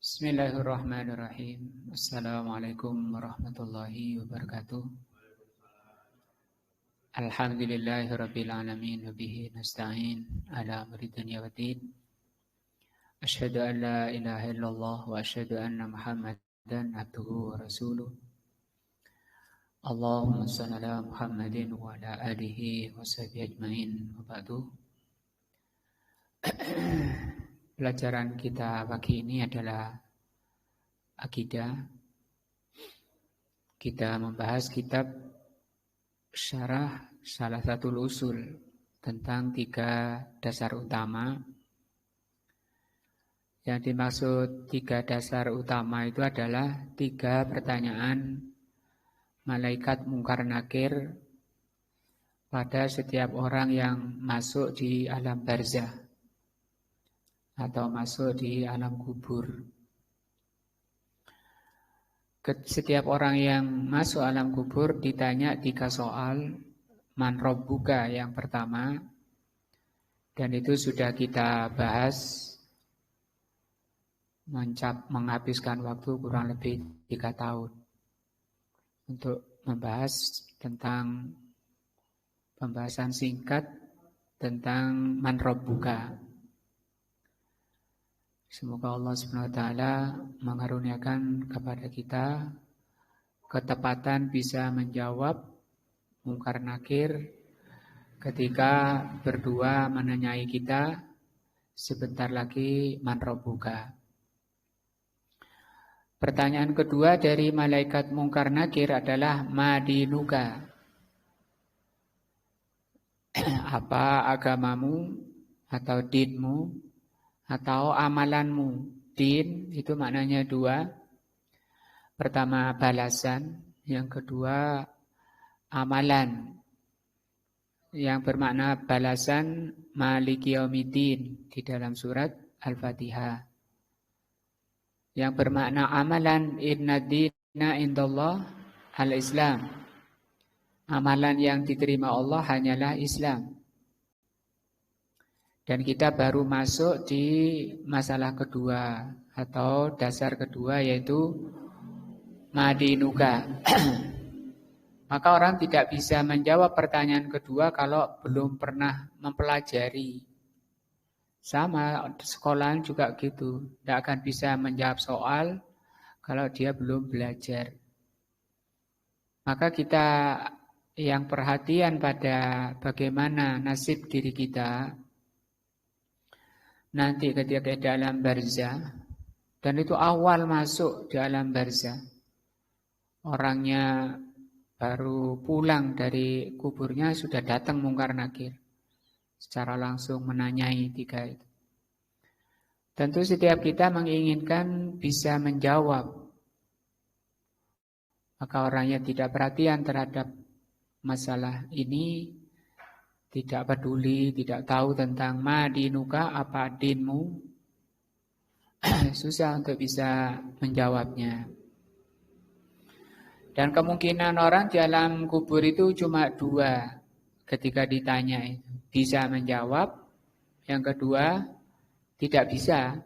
Bismillahirrahmanirrahim. Assalamualaikum warahmatullahi wabarakatuh. Alhamdulillahirabbil alamin wa bihi nasta'in ala amri dunya waddin. Asyhadu an la ilaha illallah wa asyhadu anna Muhammadan abduhu wa rasuluh. Allahumma shalli ala Muhammadin wa ala alihi wa sahbihi ajmain. Wa ba'du. Pelajaran kita pagi ini adalah akidah. Kita membahas kitab syarah salah satu usul tentang 3 dasar utama. Yang dimaksud 3 dasar utama itu adalah 3 pertanyaan malaikat mungkar nakir pada setiap orang yang masuk di alam barzah atau masuk di alam kubur. Setiap orang yang masuk alam kubur ditanya 3 soal. Man rabbuka yang pertama, dan itu sudah kita bahas, menghabiskan waktu kurang lebih 3 tahun untuk membahas tentang pembahasan singkat tentang man rabbuka. Semoga Allah SWT mengaruniakan kepada kita ketepatan bisa menjawab mungkar nakir ketika berdua menanyai kita sebentar lagi man rabbuka. Pertanyaan kedua dari malaikat mungkar nakir adalah ma dinuka. Apa agamamu atau dinmu atau amalanmu. Din itu maknanya 2. Pertama balasan, yang kedua amalan. Yang bermakna balasan maliki yaumiddin di dalam surat Al-Fatihah. Yang bermakna amalan inna dina indallah al-Islam. Amalan yang diterima Allah hanyalah Islam. Dan kita baru masuk di masalah kedua atau dasar kedua, yaitu madinuka. Maka orang tidak bisa menjawab pertanyaan kedua kalau belum pernah mempelajari. Sama sekolahan juga gitu, tidak akan bisa menjawab soal kalau dia belum belajar. Maka kita yang perhatian pada bagaimana nasib diri kita nanti ketika di alam barzah, dan itu awal masuk di alam barzah. Orangnya baru pulang dari kuburnya sudah datang mungkar nakir. Secara langsung menanyai 3 itu. Tentu setiap kita menginginkan bisa menjawab. Maka orangnya tidak perhatian terhadap masalah ini, tidak peduli, tidak tahu tentang madinuka, apa dinmu, susah untuk bisa menjawabnya. Dan kemungkinan orang di alam kubur itu cuma 2 ketika ditanya itu. Bisa menjawab, yang kedua tidak bisa.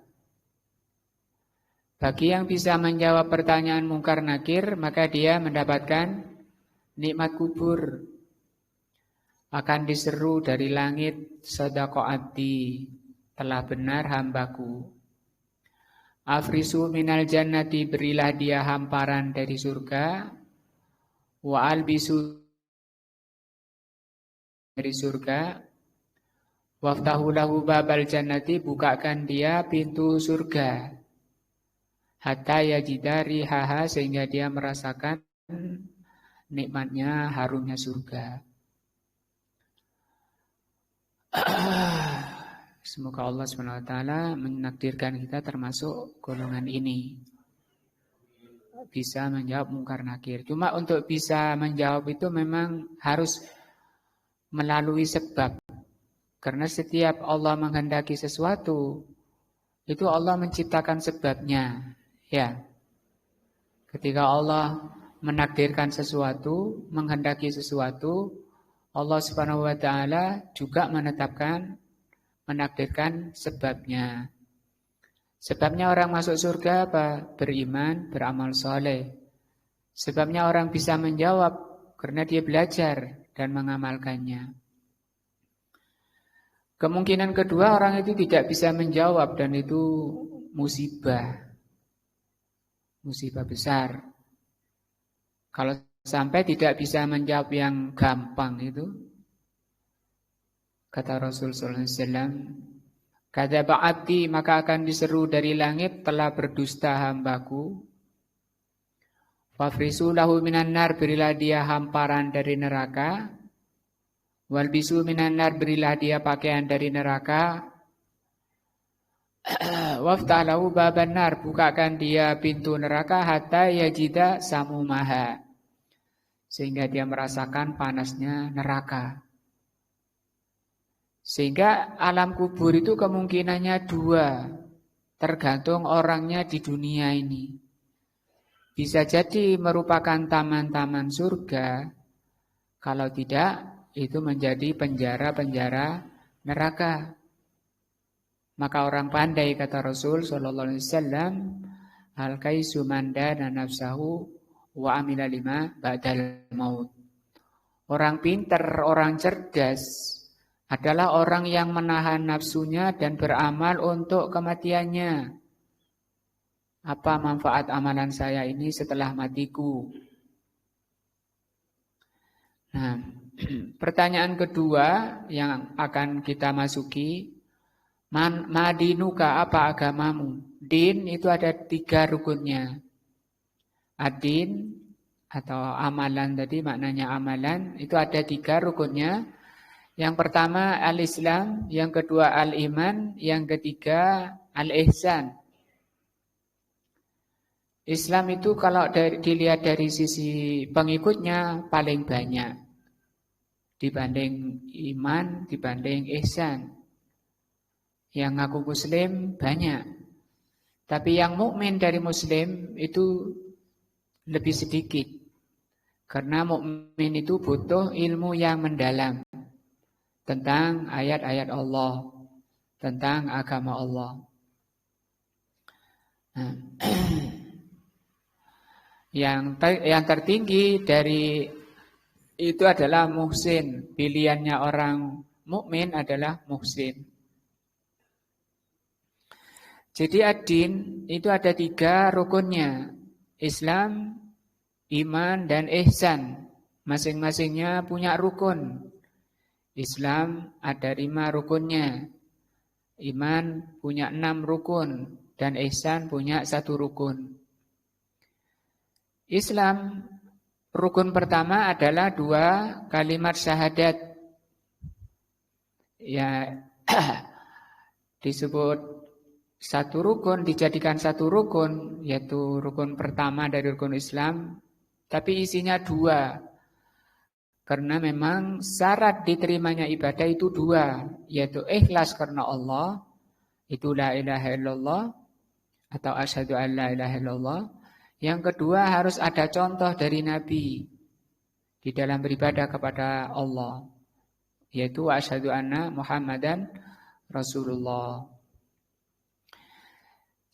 Bagi yang bisa menjawab pertanyaan mungkar nakir, maka dia mendapatkan nikmat kubur. Akan diseru dari langit, sadaqa abdi, telah benar hambaku. Afrisu minal jannati, berilah dia hamparan dari surga. Wa albisu, dari surga. Waftahu lahu babal jannati, bukakan dia pintu surga. Hatta yajidari haha, sehingga dia merasakan nikmatnya, harumnya surga. Semoga Allah SWT menakdirkan kita termasuk golongan ini, bisa menjawab mungkar nakir. Cuma untuk bisa menjawab itu memang harus melalui sebab. Karena setiap Allah menghendaki sesuatu, itu Allah menciptakan sebabnya. Ya, ketika Allah menakdirkan sesuatu, menghendaki sesuatu, Allah Subhanahu wa taala juga menetapkan menakdirkan sebabnya. Sebabnya orang masuk surga apa? Beriman, beramal soleh. Sebabnya orang bisa menjawab karena dia belajar dan mengamalkannya. Kemungkinan kedua orang itu tidak bisa menjawab dan itu musibah. Musibah besar. Kalau sampai tidak bisa menjawab yang gampang itu, kata Rasul sallallahu alaihi wasallam, kadzaba abdi, maka akan diseru dari langit, telah berdusta hambaku. Fafrisu lahu minan nar, berilah dia hamparan dari neraka. Walbisu minan nar, berilah dia pakaian dari neraka. Waftah lahu baban nar, bukakan dia pintu neraka hatta yajida samumaha, sehingga dia merasakan panasnya neraka. Sehingga alam kubur itu kemungkinannya dua, tergantung orangnya di dunia ini. Bisa jadi merupakan taman-taman surga, kalau tidak itu menjadi penjara-penjara neraka. Maka orang pandai, kata Rasul sallallahu alaihi wasallam, al-kaisu man dana nafsahu wa amila lima ba'dal maut. Orang pintar, orang cerdas adalah orang yang menahan nafsunya dan beramal untuk kematiannya. Apa manfaat amalan saya ini setelah matiku? Nah, pertanyaan kedua yang akan kita masuki, madinuka, apa agamamu? Din itu ada 3 rukunnya. Ad-din atau amalan tadi, maknanya amalan, itu ada 3 rukunnya. Yang pertama al-Islam, yang kedua al-iman, yang ketiga al-ihsan. Islam itu kalau dilihat dari sisi pengikutnya paling banyak dibanding iman, dibanding ihsan. Yang ngaku muslim banyak. Tapi yang mukmin dari muslim itu lebih sedikit. Karena mukmin itu butuh ilmu yang mendalam tentang ayat-ayat Allah, tentang agama Allah. Nah, yang tertinggi dari itu adalah muhsin. Pilihannya orang mukmin adalah muhsin. Jadi ad-din itu ada 3 rukunnya. Islam, iman, dan ihsan. Masing-masingnya punya rukun. Islam ada 5 rukunnya. Iman punya 6 rukun. Dan ihsan punya 1 rukun. Islam, rukun pertama adalah 2 kalimat syahadat. Ya, disebut 1 rukun, dijadikan 1 rukun, yaitu rukun pertama dari rukun Islam, tapi isinya 2. Karena memang syarat diterimanya ibadah itu 2, yaitu ikhlas karena Allah, itu la ilaha illallah, atau asyhadu an la ilaha illallah. Yang kedua harus ada contoh dari Nabi di dalam beribadah kepada Allah, yaitu asyhadu anna Muhammadan Rasulullah.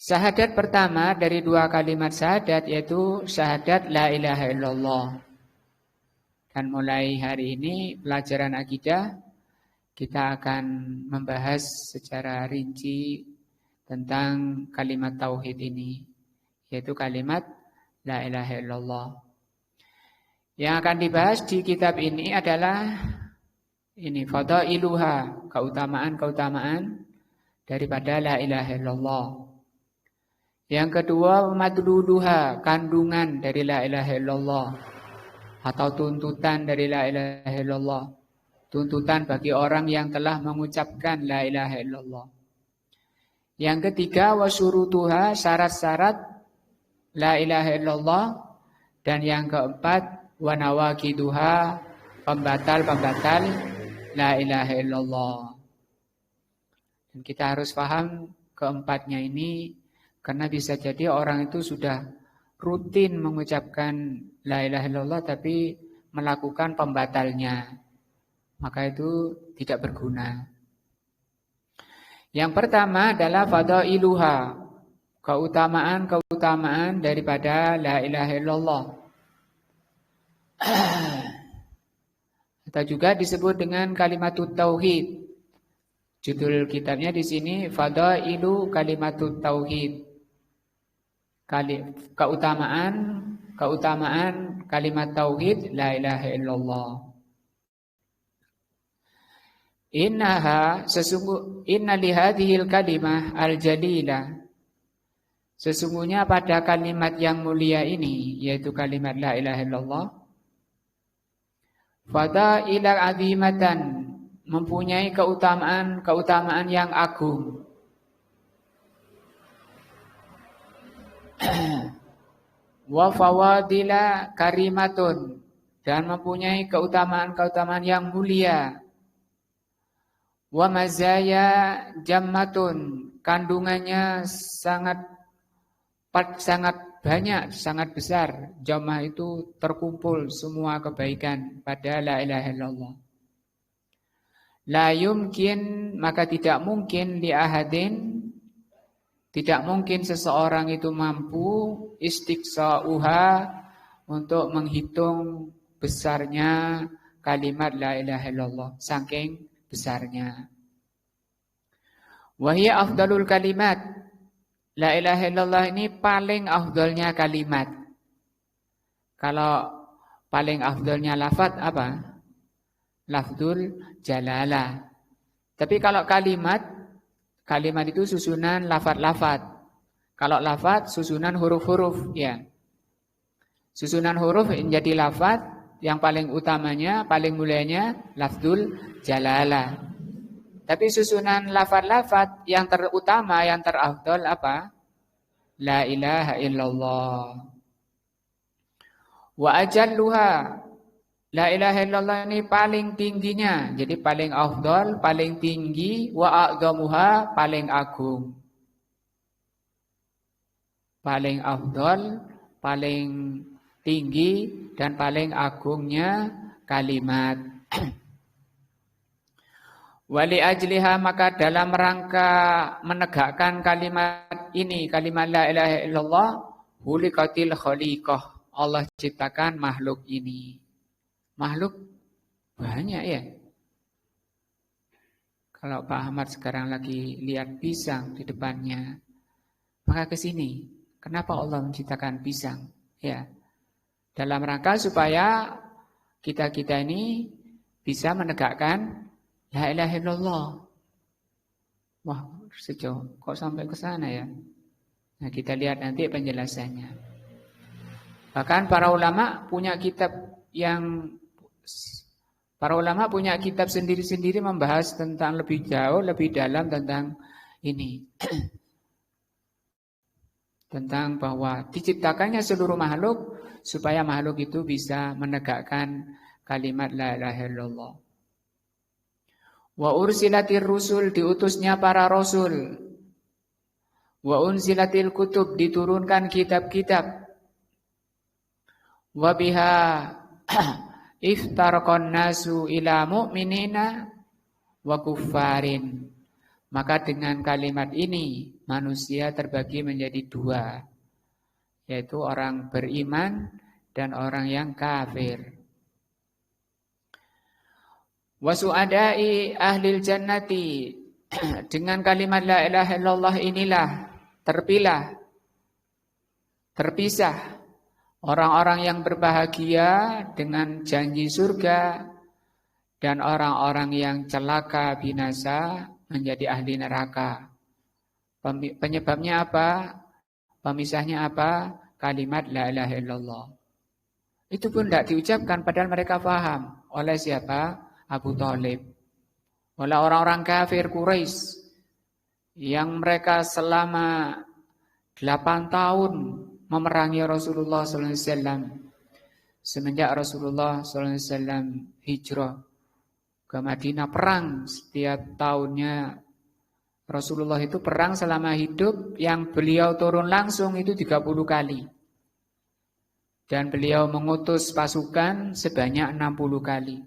Syahadat pertama dari 2 kalimat syahadat yaitu syahadat la ilaha illallah. Dan mulai hari ini pelajaran akidah kita akan membahas secara rinci tentang kalimat tauhid ini, yaitu kalimat la ilaha illallah. Yang akan dibahas di kitab ini adalah ini fadailuha, keutamaan-keutamaan daripada la ilaha illallah. Yang kedua, madluluha, kandungan dari la ilaha illallah atau tuntutan dari la ilaha illallah. Tuntutan bagi orang yang telah mengucapkan la ilaha illallah. Yang ketiga, wasyurutuha, syarat-syarat la ilaha illallah. Dan yang keempat, wanawakiduha, pembatal-pembatal la ilaha illallah. Dan kita harus paham keempatnya ini. Karena bisa jadi orang itu sudah rutin mengucapkan la ilaha illallah tapi melakukan pembatalnya. Maka itu tidak berguna. Yang pertama adalah fadailuha, keutamaan-keutamaan daripada la ilaha illallah. Atau juga disebut dengan kalimatut tauhid. Judul kitabnya di sini Fadailu Kalimatut Tauhid. Keutamaan kalimat tauhid la ilaha illallah. Inna lihadhil kalimah al-jalilah. Sesungguhnya pada kalimat yang mulia ini, yaitu kalimat la ilaha illallah, fadailan azimatan, mempunyai keutamaan yang agung. Wa fawadila karimatun, dan mempunyai keutamaan yang mulia. Wa mazaya jammatun, kandungannya sangat banyak, sangat besar. Jammah itu terkumpul semua kebaikan pada la ilaha illallah. La yumkin, maka tidak mungkin li ahadin, tidak mungkin seseorang itu mampu istiqsa'uha, untuk menghitung besarnya kalimat la ilaha illallah, saking besarnya. Wahia afdalul kalimat, la ilaha illallah ini paling afdalnya kalimat. Kalau paling afdalnya lafaz apa? Lafzul jalalah. Tapi kalau kalimat itu susunan lafaz-lafaz. Kalau lafaz susunan huruf-huruf, ya. Susunan huruf menjadi lafaz, yang paling utamanya, paling mulianya lafzul jalalah. Tapi susunan lafaz-lafaz yang terutama, yang terafdal apa? La ilaha illallah. Wa ajalluha, la ilaha illallah ini paling tingginya, jadi paling afdal, paling tinggi, wa a'dhamuha, paling agung. Paling afdal, paling tinggi, dan paling agungnya kalimat. Wali ajliha, maka dalam rangka menegakkan kalimat ini, kalimat la ilaha illallah, hulikatil khaliqah, Allah ciptakan makhluk ini. Makhluk banyak ya. Kalau Pak Ahmad sekarang lagi lihat pisang di depannya, maka ke sini. Kenapa Allah menciptakan pisang? Ya, dalam rangka supaya kita ini bisa menegakkan la ilaha illallah. Wah, sejauh kok sampai ke sana ya? Nah, kita lihat nanti penjelasannya. Bahkan para ulama punya kitab sendiri-sendiri membahas tentang lebih jauh, lebih dalam tentang ini. Tentang bahwa diciptakannya seluruh makhluk supaya makhluk itu bisa menegakkan kalimat la ilaha illallah. Wa ursilatir rusul, diutusnya para rasul. Wa unzilatil kutub, diturunkan kitab-kitab. Wa biha iftarqan nasu ila mu'minina wa kuffarin. Maka dengan kalimat ini manusia terbagi menjadi dua, yaitu orang beriman dan orang yang kafir. Wa su'adai ahlil jannati, dengan kalimat la ilaha illallah inilah terpisah orang-orang yang berbahagia dengan janji surga dan orang-orang yang celaka binasa menjadi ahli neraka. Penyebabnya apa? Pemisahnya apa? Kalimat la ilaha illallah. Itu pun tidak diucapkan padahal mereka paham. Oleh siapa? Abu Thalib. Oleh orang-orang kafir Quraisy yang mereka selama 8 tahun memerangi Rasulullah SAW. Semenjak Rasulullah SAW hijrah ke Madinah, perang setiap tahunnya. Rasulullah itu perang selama hidup, yang beliau turun langsung itu 30 kali. Dan beliau mengutus pasukan sebanyak 60 kali.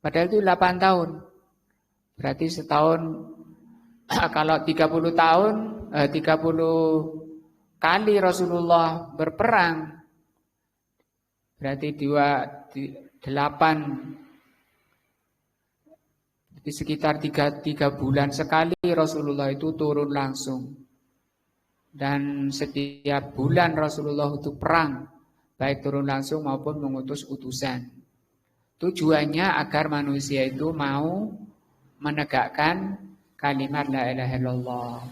Padahal itu 8 tahun. Berarti setahun kalau 30 tahun, 30 kali Rasulullah berperang, berarti 8, di sekitar 3 bulan sekali Rasulullah itu turun langsung. Dan setiap bulan Rasulullah itu perang, baik turun langsung maupun mengutus utusan. Tujuannya agar manusia itu mau menegakkan kalimat la ilaha illallah.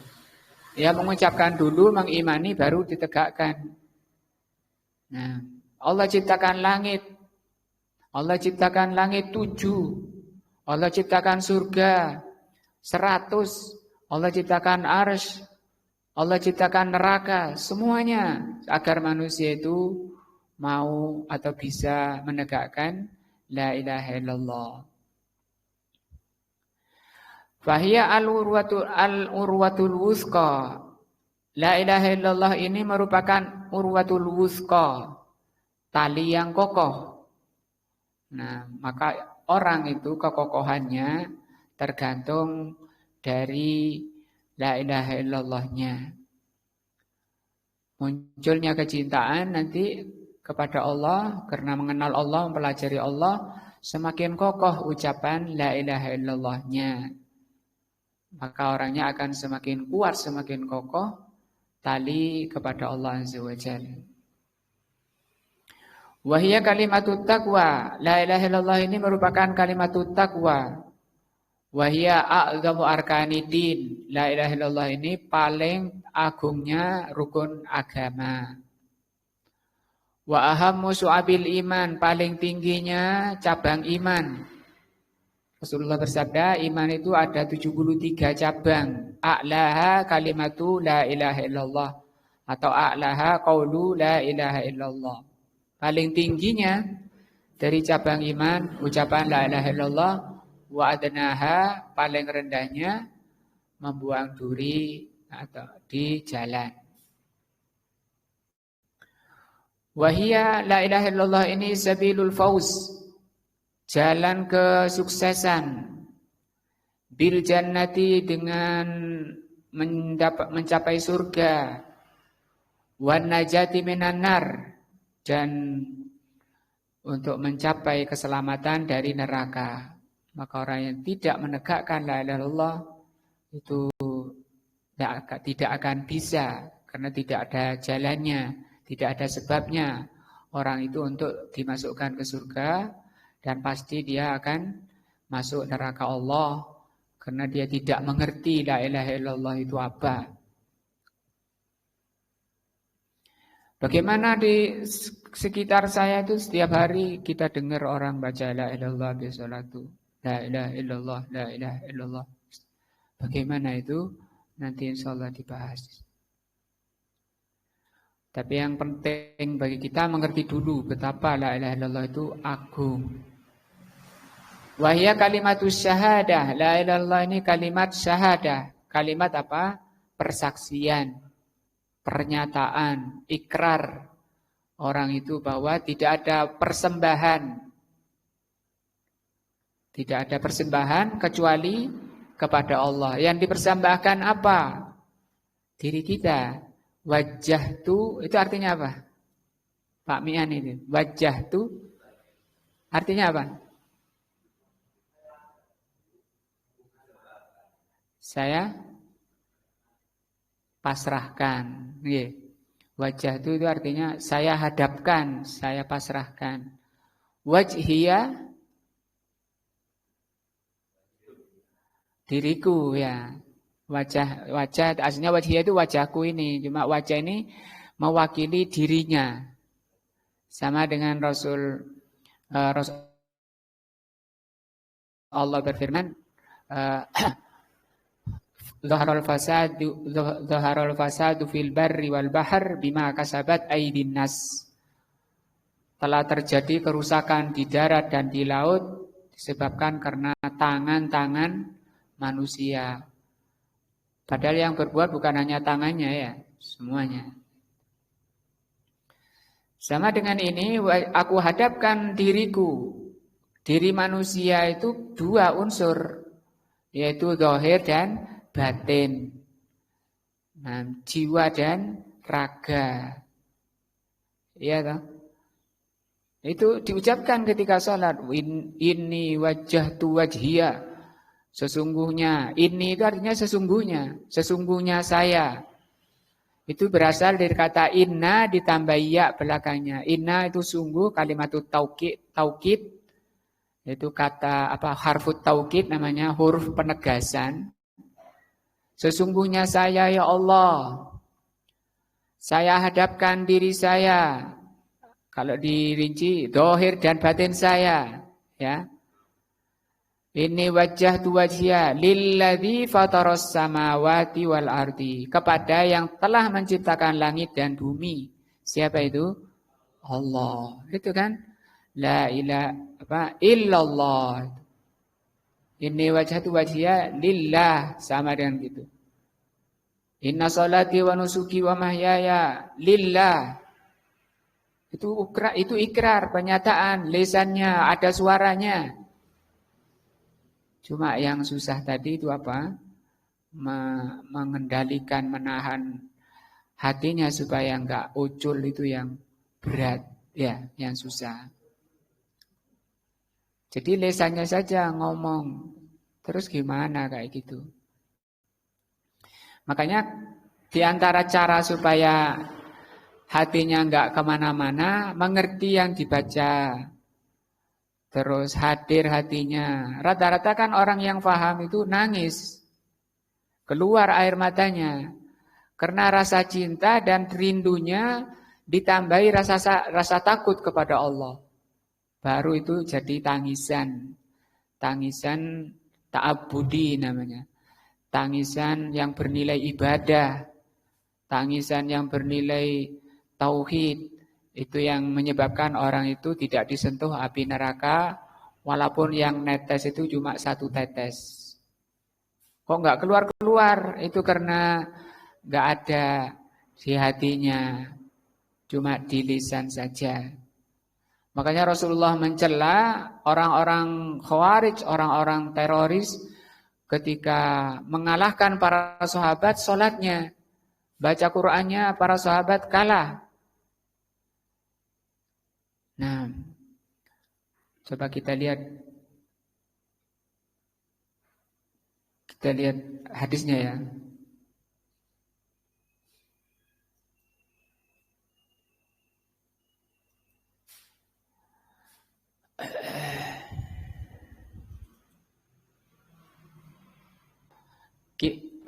Ya, mengucapkan dulu, mengimani, baru ditegakkan. Nah, Allah ciptakan langit. Allah ciptakan langit 7. Allah ciptakan surga 100. Allah ciptakan arsy. Allah ciptakan neraka. Semuanya agar manusia itu mau atau bisa menegakkan la ilaha illallah. Fahiya al-urwatul wuthqa. La ilaha illallah ini merupakan urwatul wuthqa, tali yang kokoh. Nah, maka orang itu kekokohannya tergantung dari la ilaha illallahnya. Munculnya kecintaan nanti kepada Allah karena mengenal Allah, mempelajari Allah, semakin kokoh ucapan la ilaha illallahnya. Maka orangnya akan semakin kuat, semakin kokoh tali kepada Allah Azza wa Jalla. Wahia kalimatut taqwa. La ilaha illallah ini merupakan kalimatut taqwa. Wahia a'zamu arkanidin. La ilaha illallah ini paling agungnya rukun agama. Wa ahammu su'abil iman, paling tingginya cabang iman. Rasulullah bersabda, iman itu ada 73 cabang. A'laha kalimatu la ilaha illallah. Atau a'laha qaulu la ilaha illallah. Paling tingginya dari cabang iman, ucapan la ilaha illallah. Wa adnaha, paling rendahnya membuang duri atau di jalan. Wahia la ilaha illallah ini sabilul fauz, jalan kesuksesan. Bil jannati, dengan mencapai surga. Wan najati minan nar, dan untuk mencapai keselamatan dari neraka. Maka orang yang tidak menegakkan la ilaha illallah itu tidak akan bisa, karena tidak ada jalannya, tidak ada sebabnya orang itu untuk dimasukkan ke surga, dan pasti dia akan masuk neraka Allah karena dia tidak mengerti la ilaha illallah itu apa. Bagaimana di sekitar saya itu setiap hari kita dengar orang baca la ilaha illallah di salatu. La ilaha illallah, la ilaha illallah. Bagaimana itu? Nanti insyaallah dibahas. Tapi yang penting bagi kita mengerti dulu betapa la ilaha illallah itu agung. Wahia kalimatus syahadah. La ilaha illallah ini kalimat syahadah. Kalimat apa? Persaksian, pernyataan, ikrar orang itu bahwa tidak ada persembahan. Tidak ada persembahan kecuali kepada Allah. Yang dipersembahkan apa? Diri kita. Wajah itu artinya apa? Pak Mian ini. Wajah itu artinya apa? Saya pasrahkan. Wajah itu artinya saya hadapkan, saya pasrahkan. Wajhiya, diriku ya. Wajah aslinya wajhiya itu wajahku ini. Cuma wajah ini mewakili dirinya. Sama dengan Rasul Allah berfirman, Zaharul fasadu fil barri wal bahr bima kasabat aydin nas. Telah terjadi kerusakan di darat dan di laut disebabkan karena tangan-tangan manusia. Padahal yang berbuat bukan hanya tangannya ya, semuanya. Sama dengan ini, aku hadapkan diriku. Diri manusia itu 2 unsur, yaitu zahir dan batin. Nah, jiwa dan raga. Iya toh? Itu diucapkan ketika sholat. Inni wajjahtu wajhiya. Sesungguhnya. Ini itu artinya sesungguhnya. Sesungguhnya saya. Itu berasal dari kata inna ditambah ya belakangnya. Inna itu sungguh, kalimat taukid. Itu kata harfut taukid namanya, huruf penegasan. Sesungguhnya saya ya Allah. Saya hadapkan diri saya. Kalau dirinci, zahir dan batin saya. Ya. Ini wajah tu wajhiya lilladzi fataras samawati wal ardi. Kepada yang telah menciptakan langit dan bumi. Siapa itu? Allah. Itu kan? La ilaha illallah. Ini wajah tu wajhiya lillah. Sama dengan gitu. Inna sholati wa nusuki wa mahyaya lillah. Itu ikrar, pernyataan, lisannya, ada suaranya. Cuma yang susah tadi itu apa? Mengendalikan, menahan hatinya supaya enggak ucul, itu yang berat, ya, yang susah. Jadi lisannya saja ngomong, terus gimana kayak gitu? Makanya di antara cara supaya hatinya enggak kemana-mana, mengerti yang dibaca, terus hadir hatinya. Rata-rata kan orang yang paham itu nangis, keluar air matanya, karena rasa cinta dan rindunya ditambahi rasa takut kepada Allah. Baru itu jadi tangisan ta'abbudi namanya. Tangisan yang bernilai ibadah, tangisan yang bernilai tauhid. Itu yang menyebabkan orang itu tidak disentuh api neraka, walaupun yang netes itu cuma 1 tetes. Kok enggak keluar-keluar? Itu karena enggak ada di hatinya, cuma di lisan saja. Makanya Rasulullah mencela orang-orang Khawarij, orang-orang teroris, ketika mengalahkan para sahabat sholatnya, baca Qur'annya para sahabat kalah. Nah, coba kita lihat hadisnya ya.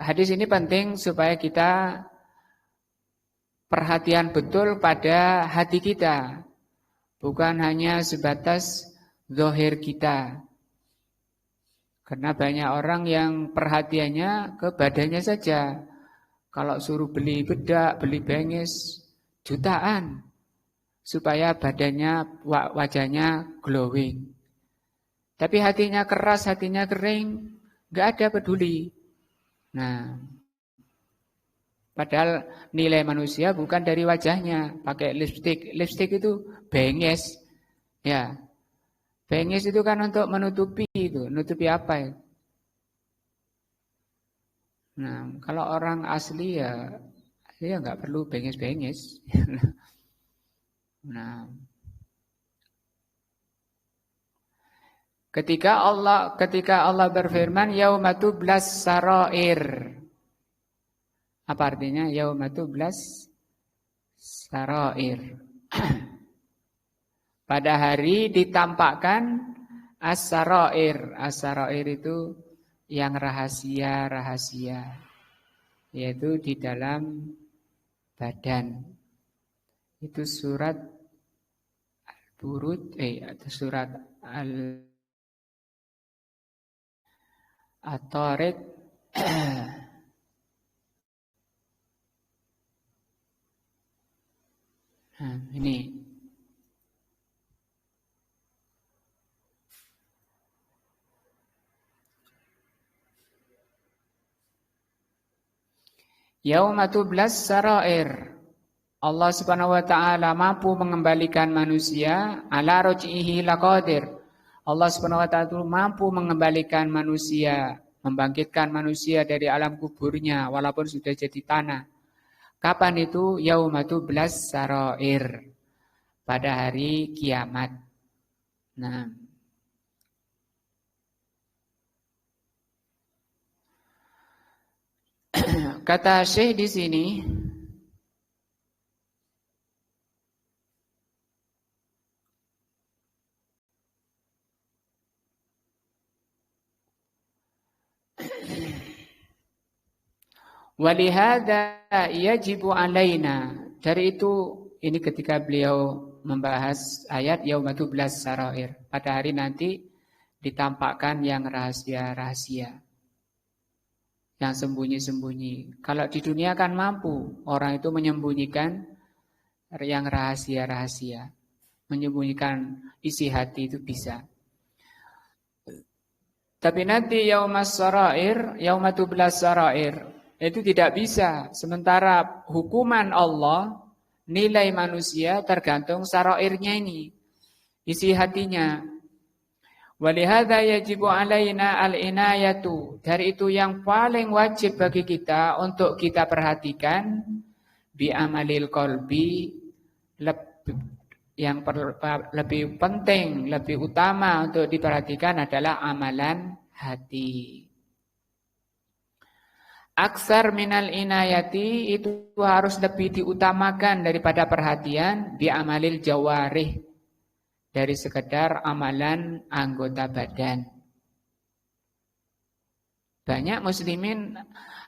Hadis ini penting supaya kita perhatian betul pada hati kita. Bukan hanya sebatas zahir kita. Karena banyak orang yang perhatiannya ke badannya saja. Kalau suruh beli bedak, beli bengis, jutaan. Supaya badannya, wajahnya glowing. Tapi hatinya keras, hatinya kering, gak ada peduli. Nah, padahal nilai manusia bukan dari wajahnya. Pakai lipstik. Lipstik itu bengis. Ya. Bengis itu kan untuk menutupi itu. Menutupi apa ya? Nah, kalau orang asli ya nggak perlu bengis-bengis. Nah, ketika Allah berfirman yauma tublas sarair. Apa artinya yauma tublas sarair? Pada hari ditampakkan as-sarair. As-sarair itu yang rahasia-rahasia, yaitu di dalam badan. Itu surat Al-Buruj, atau surat At-Tariq. Nah, ini yauma tublas sarair. Allah Subhanahu wa taala mampu mengembalikan manusia, ala raj'ihi laqadir. Allah Subhanahu wa taala mampu mengembalikan manusia membangkitkan manusia dari alam kuburnya walaupun sudah jadi tanah. Kapan itu? Yaumatu blas saroir, pada hari kiamat. Nah, kata Syekh di sini, walihada yajibu alaina. Dari itu, ini ketika beliau membahas ayat yaumatu blas saroir, pada hari nanti ditampakkan yang rahasia-rahasia, yang sembunyi-sembunyi. Kalau di dunia kan mampu orang itu menyembunyikan yang rahasia-rahasia, menyembunyikan isi hati itu bisa. Tapi nanti yaumas sarair, yaumatublas sarair, itu tidak bisa. Sementara hukuman Allah, nilai manusia tergantung sarairnya ini, isi hatinya. Walihada yajibu alaina al-inayatu. Dari itu yang paling wajib bagi kita untuk kita perhatikan bi amalil qalbi, yang lebih penting, lebih utama untuk diperhatikan adalah amalan hati. Aksar minal inayati, itu harus lebih diutamakan daripada perhatian bi amalil jawarih, dari sekedar amalan anggota badan. Banyak muslimin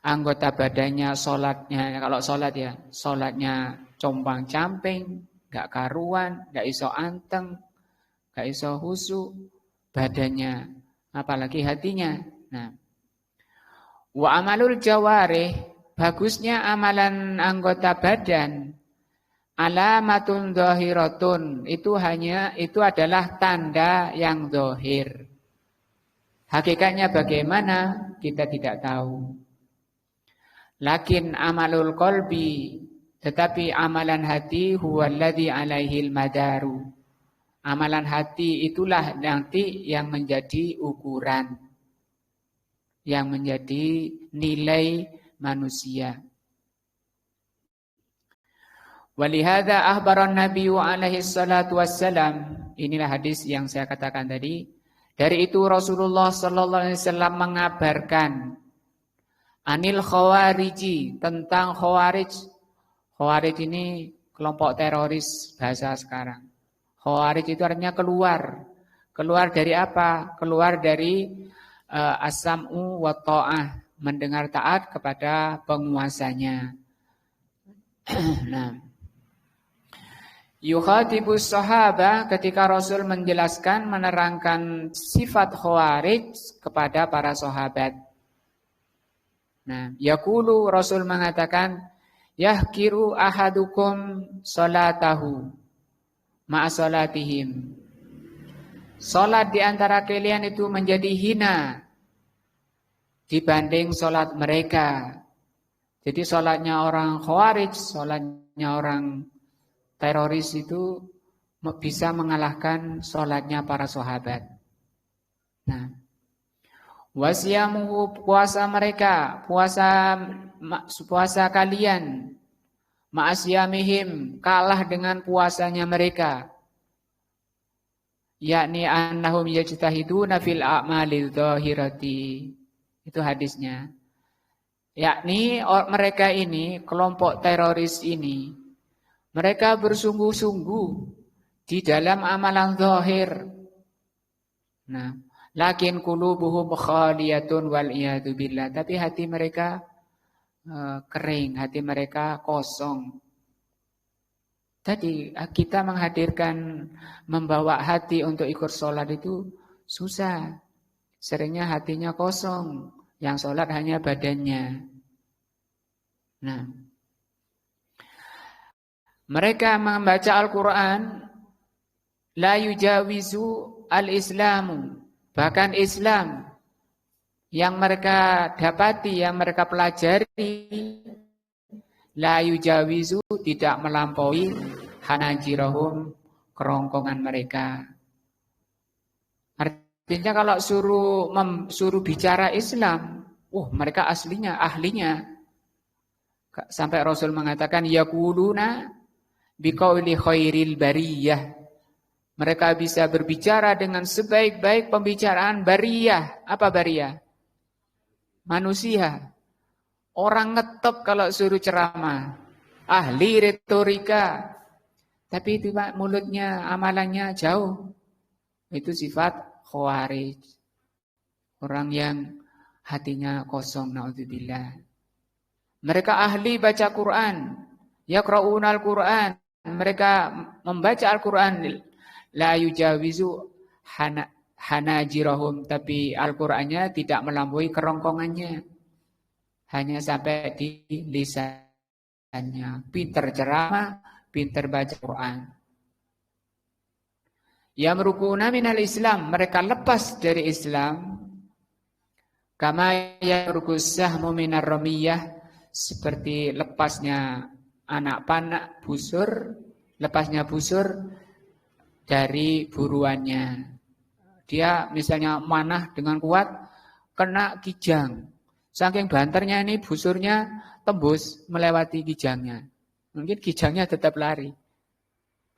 anggota badannya, sholatnya, kalau sholat ya, sholatnya compang-camping, gak karuan, gak iso anteng, gak iso husu, badannya, apalagi hatinya. Nah, wa amalul jawarih, bagusnya amalan anggota badan, alamatun dhahiratun, itu adalah tanda yang zahir. Hakikatnya bagaimana kita tidak tahu. Lakin amalul qalbi, tetapi amalan hati huwallazi alaihil madaru. Amalan hati itulah nanti yang menjadi ukuran, yang menjadi nilai manusia. Walihada ahbaran nabiyyu alaihi salatu wassalam. Inilah hadis yang saya katakan tadi. Dari itu Rasulullah sallallahu alaihi wasallam mengabarkan anil khawariji, tentang khawarij. Khawarij ini kelompok teroris bahasa sekarang. Khawarij itu artinya keluar. Keluar dari apa? Keluar dari as-sam'u wa ta'ah, mendengar taat kepada penguasanya. Nah, yukhatibus sahabah, ketika Rasul menjelaskan, menerangkan sifat khawarij kepada para sahabat. Nah, yaqulu, Rasul mengatakan, yahkiru ahadukum salatahu ma'a salatihim. Salat di antara kalian itu menjadi hina dibanding salat mereka. Jadi salatnya orang khawarij, salatnya orang teroris itu bisa mengalahkan salatnya para sahabat. Nah, wasyamuhu, puasa mereka, puasa kalian, ma'asyamihim, kalah dengan puasanya mereka. Yakni annahum yajtahiduna fil a'malil dhahirati. Itu hadisnya. Yakni mereka ini, kelompok teroris ini, mereka bersungguh-sungguh di dalam amalan zahir. Nah, lakin qulubuhum khaliyatun wal iyadu billah. Tapi hati mereka kering, hati mereka kosong. Tadi kita menghadirkan, membawa hati untuk ikut sholat itu susah. Seringnya hatinya kosong, yang sholat hanya badannya. Nah, mereka membaca Al-Quran, la yujawizu al-islamu, bahkan Islam yang mereka dapati, yang mereka pelajari, la yujawizu, tidak melampaui hanajirahum, kerongkongan mereka. Artinya kalau suruh bicara Islam, mereka ahlinya. Sampai Rasul mengatakan yaquluna biqauli khairil bariyah. Mereka bisa berbicara dengan sebaik-baik pembicaraan bariyah. Apa bariyah? Manusia. Orang ngetop kalau suruh ceramah. Ahli retorika. Tapi itu Pak, mulutnya, amalannya jauh. Itu sifat khawarij. Orang yang hatinya kosong, naudzubillah. Mereka ahli baca Quran. Yaqra'unal Quran. Mereka membaca Al-Quran. La yujawizu hanajirahum. Tapi Al-Qurannya tidak melampaui kerongkongannya. Hanya sampai di lisannya. Pinter ceramah, pinter baca Quran. Yamrukuna minal Islam. Mereka lepas dari Islam. Kama yamrukus sahmu minar ramiyah. Seperti lepasnya anak panah lepasnya busur dari buruannya. Dia misalnya manah dengan kuat, kena kijang. Saking banternya ini busurnya tembus melewati kijangnya. Mungkin kijangnya tetap lari.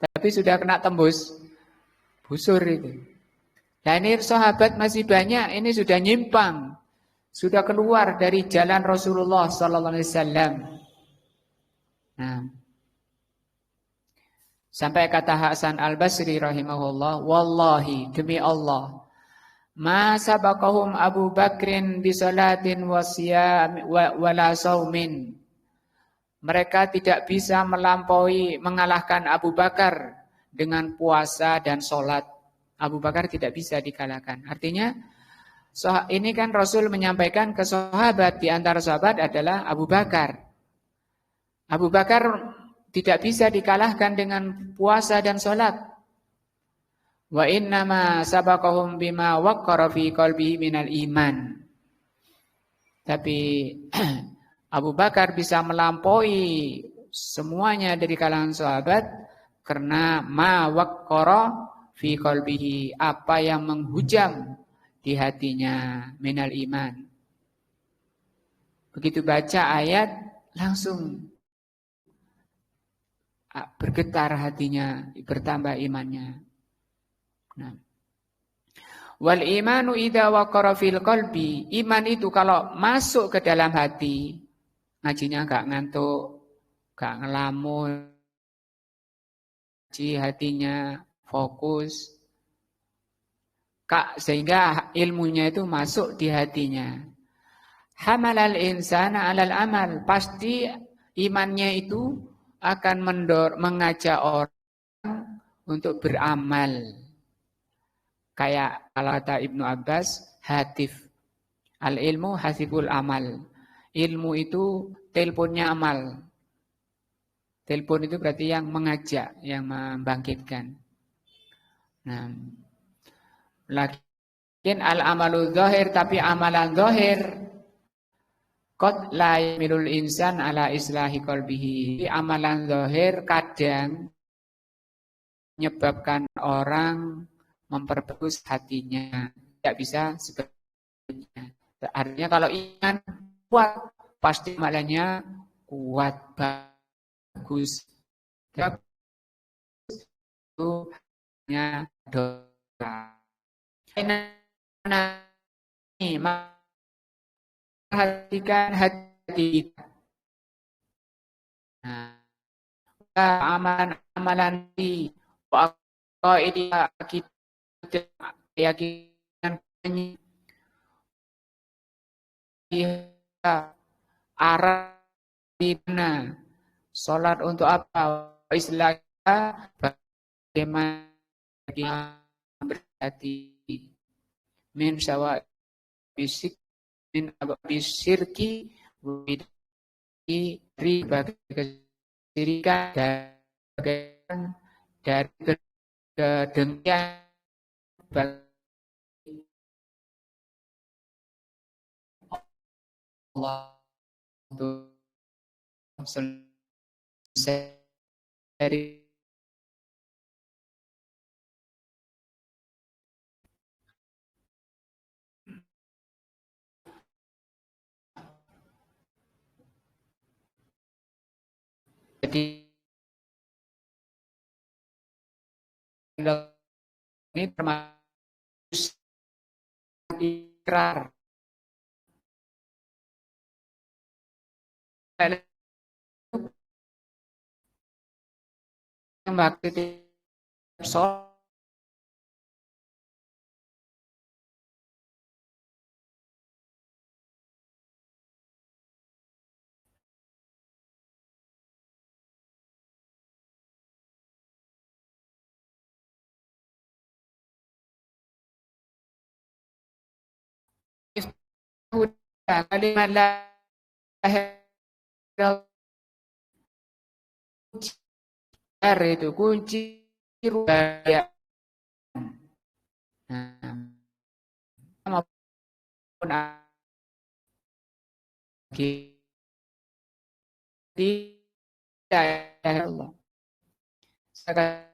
Tapi sudah kena tembus busur itu. Nah ini sahabat masih banyak, ini sudah nyimpang. Sudah keluar dari jalan Rasulullah sallallahu alaihi wasallam. Nah, sampai kata Hasan Al-Basri rahimahullah, wallahi demi Allah, ma sabaqahum Abu Bakrin bi salatin wa siyam wala saumin. Mereka tidak bisa mengalahkan Abu Bakar dengan puasa dan salat. Abu Bakar tidak bisa dikalahkan. Artinya ini kan Rasul menyampaikan ke sahabat, di antara sahabat adalah Abu Bakar. Abu Bakar tidak bisa dikalahkan dengan puasa dan sholat. Wa innama sabaqahum bima waqqara fi qalbihi minal iman. Tapi Abu Bakar bisa melampaui semuanya dari kalangan sahabat karena ma waqqara fi qalbihi, apa yang menghujam di hatinya minal iman. Begitu baca ayat langsung bergetar hatinya, bertambah imannya. Nah. Wal imanu idza waqara fil qalbi, iman itu kalau masuk ke dalam hati, ngajinya enggak ngantuk, enggak ngelamun, hatinya fokus, sehingga ilmunya itu masuk di hatinya. Hamalal insana alal amal. Pasti imannya itu akan mengajak orang untuk beramal. Kayak kata Ibnu Abbas, hatif. Al-ilmu hasibul amal. Ilmu itu teleponnya amal. Telepon itu berarti yang mengajak, yang membangkitkan. Nah, lakin al-amalu zahir, tapi amalan zahir qad la yamilul insan ala islahi qalbihi. Amalan zahir kadang menyebabkan orang memperbagus hatinya. Tidak bisa sebetulnya. Artinya kalau iman kuat, pasti amalannya kuat, bagus. Itu hanya doa. Ini perhatikan hati kita. Nah, amalan di ini kita keyakinan arah di mana, sholat untuk apa, istilahnya bagaimana berhati min sawa fisik min abisirki dari kesirikan dari kedengkian Allah untuk selesai dari Jadi ini termasuk ikrar. Yang waktu itu sudah kalimat la ilaha itu kunci rubaya. Nah, maupun tidak Allah. Saya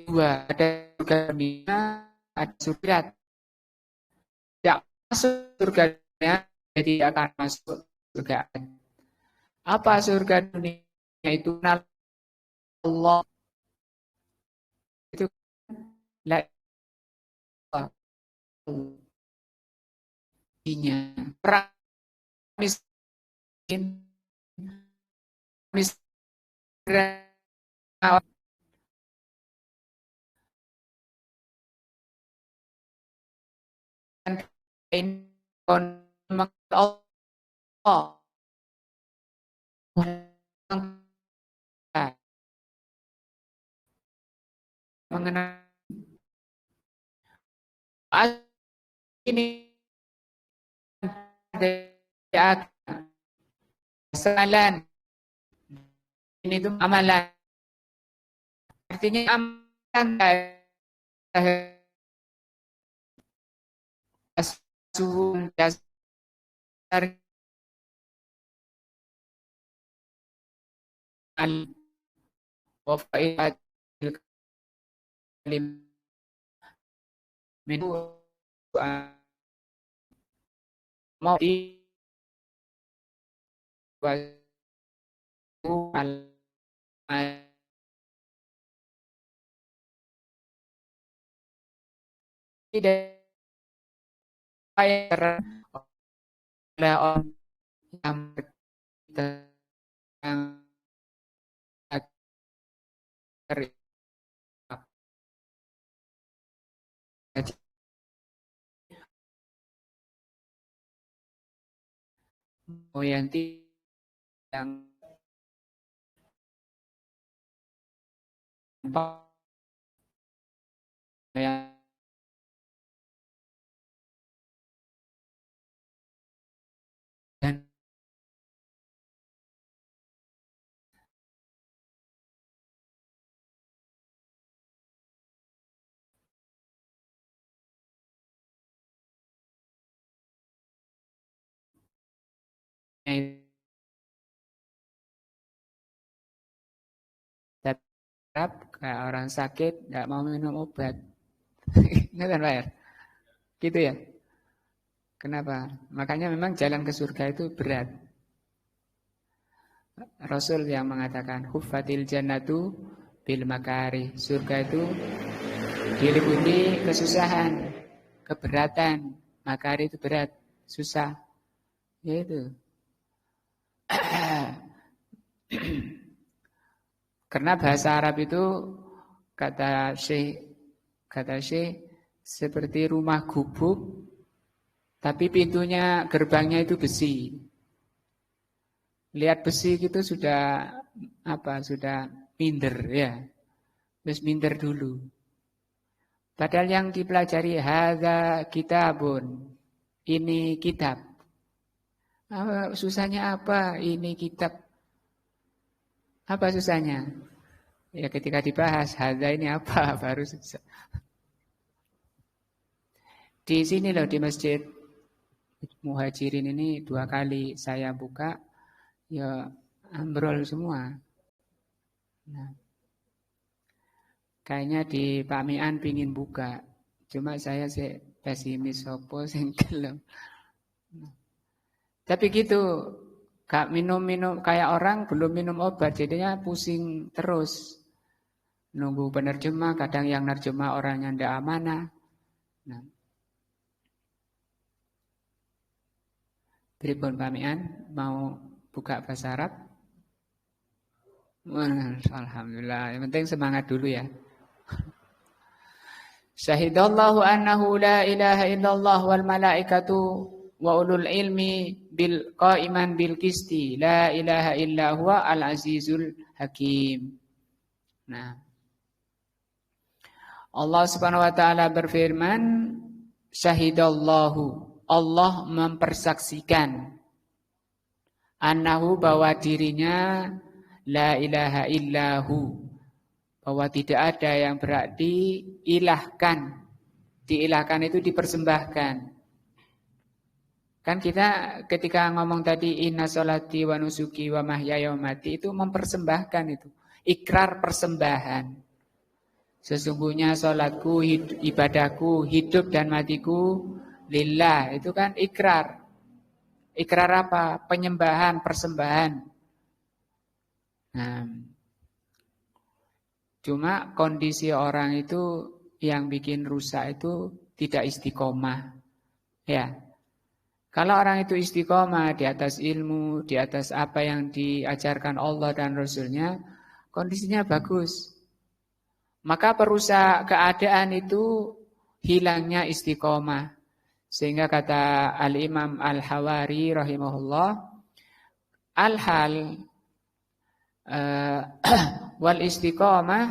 dua ada surga dunia, ada surga. Tidak masuk surganya, jadi akan masuk surga. Apa surga dunia itu? Allah itu la perang miskin Allah mengenai ini ada amalan, ini itu amalan, artinya amalan dasar wafaiat kalim min mau di tidak oleh orang yang Moyanti yang yang dan tetap kayak orang sakit nggak mau minum obat, nggak kan Pak ya? Gitu ya. Kenapa? Makanya memang jalan ke surga itu berat. Rasul yang mengatakan huffatil jannatu bil makari. Surga itu diliputi kesusahan, keberatan. Makari itu berat, susah. Ya itu. Karena bahasa Arab itu kata Syekh seperti rumah gubuk tapi pintunya gerbangnya itu besi. Lihat besi gitu sudah sudah minder ya. Terus minder dulu. Padahal yang dipelajari hadza kitabun. Ini kitab. Susahnya apa? Ini kitab. Apa susahnya? Ya ketika dibahas hadza ini apa baru susah. Di sini loh di Masjid Muhajirin ini 2 kali saya buka ya ambrol semua. Nah, kayaknya di Pak Mian pingin buka. Cuma saya sih pesimis sopo sing gelem. Tapi gitu, Gak minum-minum kayak orang belum minum obat, jadinya pusing terus. Nunggu penerjemah, kadang yang nerjemah orangnya ndak amanah. Nah, pripun pamian mau buka bahasa Arab? Alhamdulillah, yang penting semangat dulu ya. Syahidallahu annahu la ilaha illallah wal malaikatu wa ulul ilmi bil qaiman bil qisti la ilaha illa huwa al azizul hakim. Nah, Allah Subhanahu wa taala berfirman, syahidallahu, Allah mempersaksikan annahu, bahwa dirinya la ilaha illahu, bahwa tidak ada yang berhak diilahkan. Diilahkan itu dipersembahkan. Kan kita ketika ngomong tadi inna sholati wa nusuki wa mahyaya wa mati, itu mempersembahkan itu. Ikrar persembahan. Sesungguhnya sholatku, ibadahku, hidup dan matiku lillah. Itu kan ikrar. Ikrar apa? Penyembahan, persembahan. Nah, cuma kondisi orang itu yang bikin rusak itu tidak istiqomah. Ya. Kalau orang itu istiqomah di atas ilmu, di atas apa yang diajarkan Allah dan Rasulnya, kondisinya bagus. Maka perusak keadaan itu hilangnya istiqomah. Sehingga kata Al-Imam Al-Hawari rahimahullah, al-hal wal istiqomah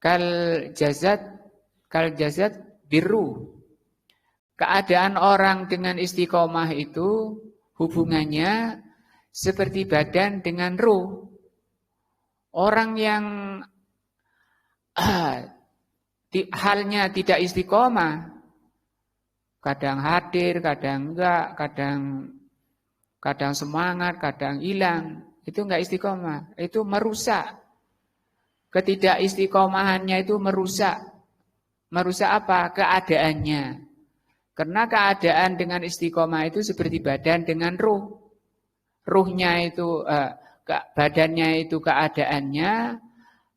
kal jazad biru. Keadaan orang dengan istiqomah itu hubungannya seperti badan dengan ruh. Orang yang halnya tidak istiqomah, kadang hadir, kadang enggak, kadang semangat, kadang hilang, itu enggak istiqomah, itu merusak. Ketidakistiqomahannya itu merusak. Merusak apa? Keadaannya. Karena keadaan dengan istiqomah itu seperti badan dengan ruh. Ruhnya itu, badannya itu keadaannya,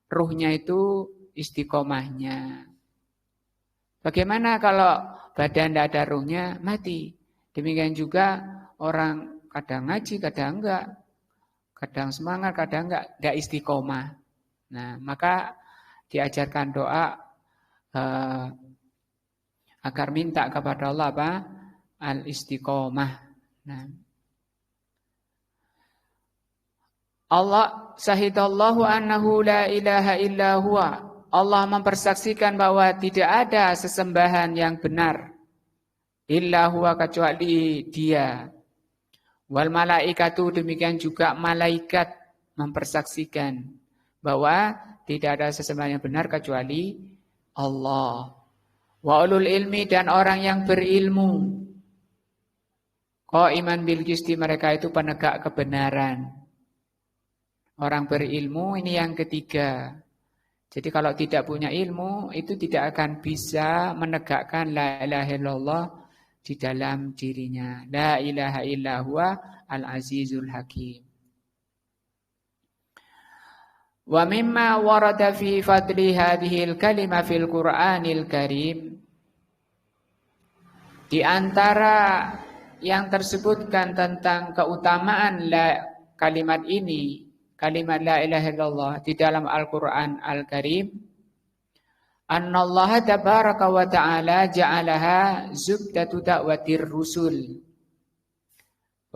ruhnya itu istiqomahnya. Bagaimana kalau badan tidak ada ruhnya? Mati. Demikian juga orang kadang ngaji, kadang enggak. Kadang semangat, kadang enggak istiqomah. Nah, maka diajarkan doa agar minta kepada Allah apa? Al-istiqomah. Nah, Allah syahidallahu annahu la ilaha illa huwa. Allah mempersaksikan bahwa tidak ada sesembahan yang benar illa huwa, kecuali Dia. Wal malaikatu, demikian juga malaikat mempersaksikan bahwa tidak ada sesembahan yang benar kecuali Allah. Wa ulul ilmi, dan orang yang berilmu. Qaiman bil qisti, mereka itu penegak kebenaran. Orang berilmu ini yang ketiga. Jadi kalau tidak punya ilmu, itu tidak akan bisa menegakkan la ilaha illallah di dalam dirinya. La ilaha illa huwa al-azizul hakim. Wa mimma warada fi fadli hadhil kalimah fil Qur'anil Karim, di antara yang tersebutkan tentang keutamaan kalimat ini, kalimat la ilaha illallah di dalam Al-Qur'an Al-Karim, annallaha tabaraka wa ta'ala ja'alaha zubdatu da'watir rusul.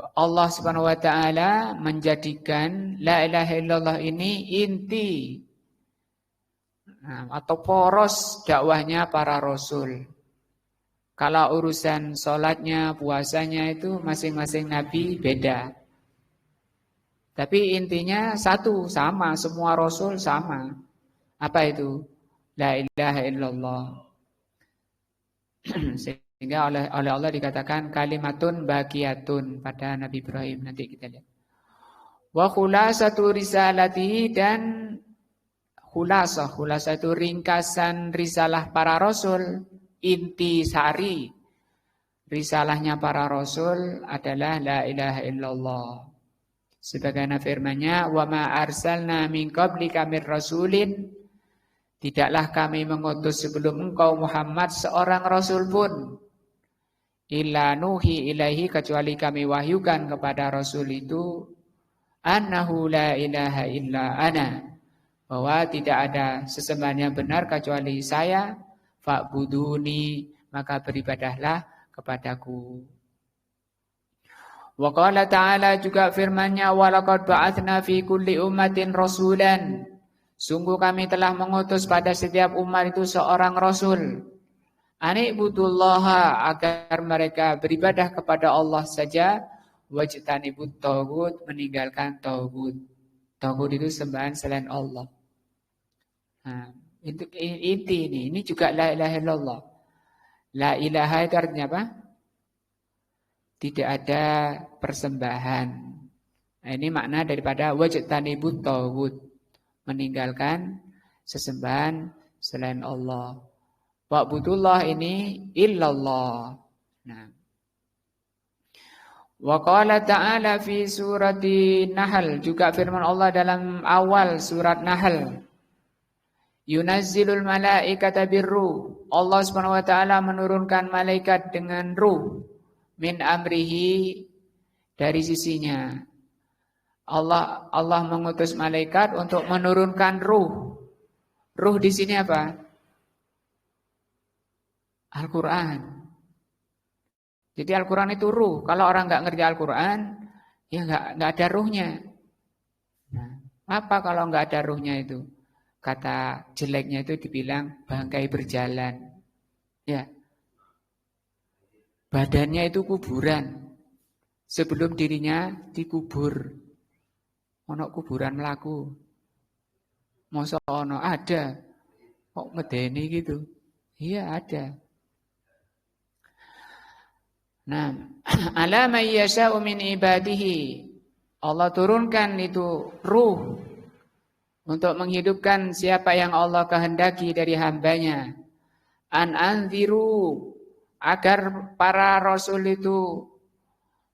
Allah Subhanahu wa taala menjadikan la ilaha illallah ini inti atau poros dakwahnya para rasul. Kalau urusan sholatnya, puasanya itu masing-masing nabi beda. Tapi intinya satu, sama, semua rasul sama. Apa itu? La ilaha illallah. Sehingga oleh Allah dikatakan kalimatun baqiyatun pada Nabi Ibrahim. Nanti kita lihat. Wa khulasatu risalatihi, dan khulasah itu ringkasan risalah para rasul, inti sari risalahnya para rasul adalah la ilaha illallah. Sebagaimana firman-Nya, "Wa ma arsalna min qablika mir rasulin." Tidaklah kami mengutus sebelum engkau Muhammad seorang rasul pun. Illa nuhi ilaihi, kecuali kami wahyukan kepada rasul itu, annahu la ilaha illa ana, bahwa tidak ada sesembahan yang benar kecuali saya, fa'buduni, maka beribadahlah kepadaku. Wa qala ta'ala, juga firman-Nya, wa laqad ba'atsna fi kulli ummatin rasulan. Sungguh kami telah mengutus pada setiap umat itu seorang rasul. Ani'budullaha, agar mereka beribadah kepada Allah saja, wajtanibut taghut, meninggalkan taghut. Taghut itu sembahan selain Allah. Nah, itu inti ini juga la ilaha illallah. La ilaha itu artinya apa? Tidak ada persembahan. Nah, ini makna daripada wajtanibut taghut, meninggalkan sesembahan selain Allah. Wa'budullah ini illallah. Nah. Wa qala ta'ala fi surati Nahl, juga firman Allah dalam awal surat Nahl. Yunazzilul malaikata birruh. Allah Subhanahu wa taala menurunkan malaikat dengan ruh min amrihi, dari sisinya. Allah mengutus malaikat untuk menurunkan ruh. Ruh di sini apa? Al-Qur'an. Jadi Al-Qur'an itu ruh. Kalau orang nggak ngerti Al-Qur'an, ya nggak ada ruhnya. Nah, apa kalau nggak ada ruhnya itu? Kata jeleknya itu dibilang bangkai berjalan. Ya. Badannya itu kuburan. Sebelum dirinya dikubur. Ono kuburan melaku. Masa ono ada. Kok medeni gitu? Iya ada. Nah, ala may yasha'u min ibadihi. Allah turunkan itu ruh untuk menghidupkan siapa yang Allah kehendaki dari hambanya. An anziru, agar para rasul itu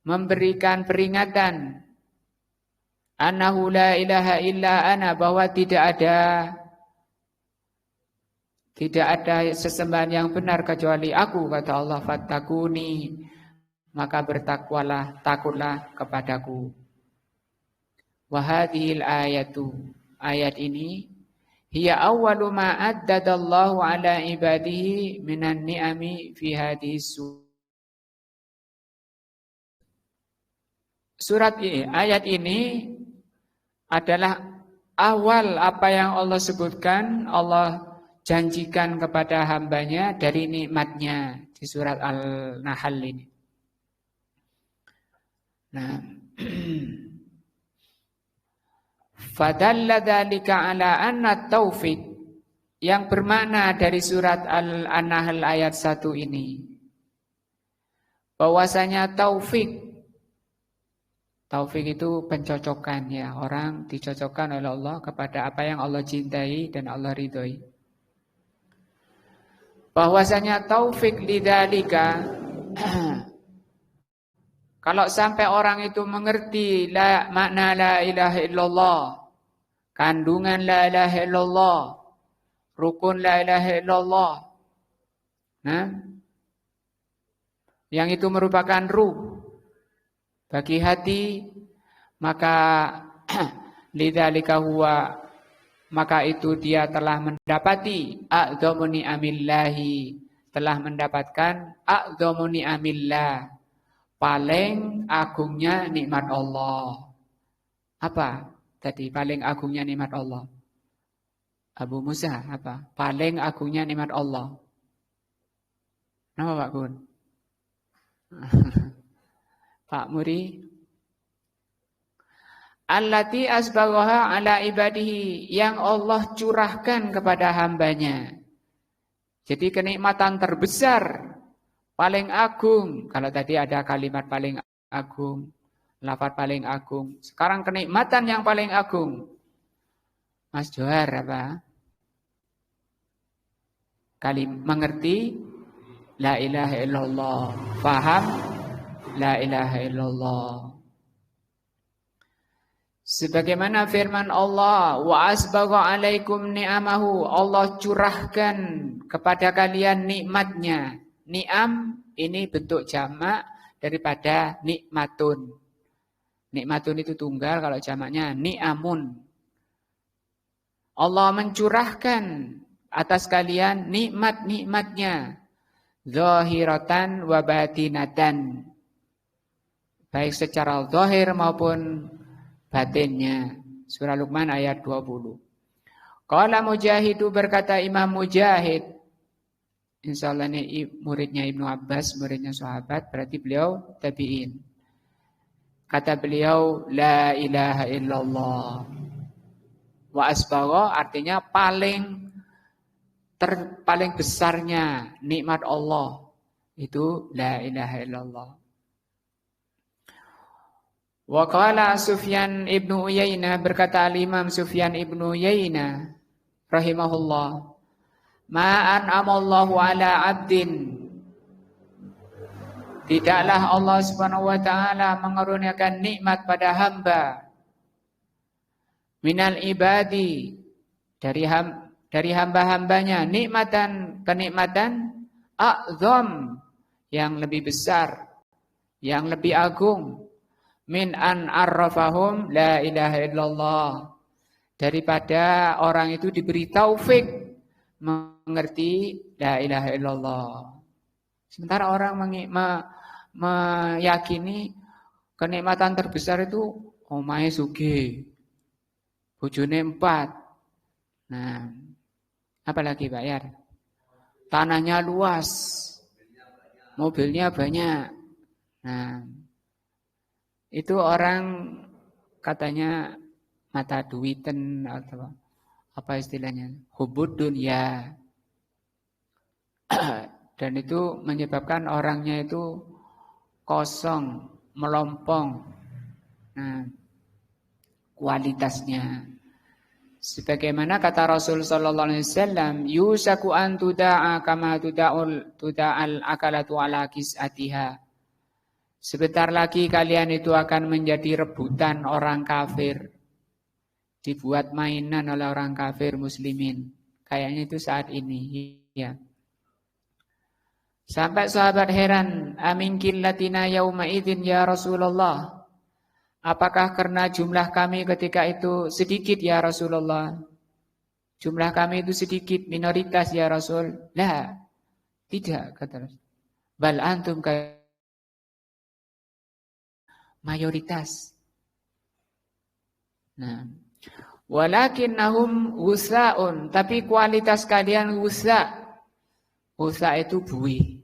memberikan peringatan. Annahu la ilaha illa ana, bahwa tidak ada sesembahan yang benar kecuali aku, kata Allah. Fattakuni, maka bertakwalah, takutlah kepadaku. Wa hadhil ayatu, ayat ini hiya awwalu ma addadallahu ala ibadihi minan ni'ami fi hadhihi surat ini. Ayat ini adalah awal apa yang Allah sebutkan, Allah janjikan kepada hambanya dari nikmatnya di surat Al-Nahl ini. Nah, fadalla dzalika ala anna taufik, yang bermakna dari surat Al-Nahl ayat 1 ini, bahwasanya taufik itu pencocokan, ya, orang dicocokkan oleh Allah kepada apa yang Allah cintai dan Allah ridhoi. Bahwasanya taufik lidzalika, kalau sampai orang itu mengerti makna la ilaha illallah, kandungan la ilaha illallah, rukun la ilaha illallah, nah, yang itu merupakan ruh bagi hati, maka lidzalika huwa, maka itu dia telah mendapati a'dhamu ni'amillahi, telah mendapatkan a'dhamu ni'amillah, paling agungnya nikmat Allah. Apa tadi paling agungnya nikmat Allah? Abu Musa, apa? Paling agungnya nikmat Allah. Nama Pak Gun? Pak Muri, allati asbaghaha ala ibadihi, yang Allah curahkan kepada hambanya. Jadi kenikmatan terbesar, paling agung. Kalau tadi ada kalimat paling agung, lafaz paling agung. Sekarang kenikmatan yang paling agung. Mas Johar apa? Mengerti la ilaha illallah. Faham la ilaha illallah. Sebagaimana firman Allah, wa asbagha alaikum ni'amahu, Allah curahkan kepada kalian nikmatnya. Ni'am ini bentuk jamak daripada nikmatun. Nikmatun itu tunggal, kalau jamaknya ni'amun. Allah mencurahkan atas kalian nikmat-nikmatnya, zahiratan wa batinatan, baik secara zahir maupun batinnya. Surah Luqman ayat 20. Qala Mujahidu, berkata Imam Mujahid, insyaallah ini muridnya Ibnu Abbas, muridnya sahabat, berarti beliau tabi'in. Kata beliau, la ilaha illallah. Wa asbagha artinya paling besarnya nikmat Allah itu la ilaha illallah. Wa qala Sufyan ibnu Uyainah, berkata al-Imam Sufyan ibnu Uyainah rahimahullah, ma an'amallahu ala 'abdin, tidaklah Allah Subhanahu wa taala mengaruniakan nikmat pada hamba, minal ibadi, dari hamba-hambanya, kenikmatan a'zam, yang lebih besar, yang lebih agung, min an arrafahum la ilaha illallah, daripada orang itu diberi taufik mengerti la ilaha illallah. Sementara orang meyakini kenikmatan terbesar itu omahe sugih, bojone 4. Nah, apalagi bayar? Tanahnya luas, mobilnya banyak. Nah, itu orang katanya mata duiten atau apa istilahnya, hubud dunia. Dan itu menyebabkan orangnya itu kosong, melompong. Nah, kualitasnya. Sebagaimana kata Rasul sallallahu alaihi wasallam, yusaku an tuda'a kama tuda'al akalatu ala kis'atiha. Sebentar lagi kalian itu akan menjadi rebutan orang kafir, dibuat mainan oleh orang kafir muslimin. Kayaknya itu saat ini, ya. Sampai sahabat heran, amin killatina yauma idzin ya Rasulullah. Apakah karena jumlah kami ketika itu sedikit ya Rasulullah? Jumlah kami itu sedikit, minoritas ya Rasul? Lah, tidak, kata Rasul. Bal antum mayoritas. Nah, walakinnahum wusaun, tapi kualitas kalian wusa. Wusa itu buih.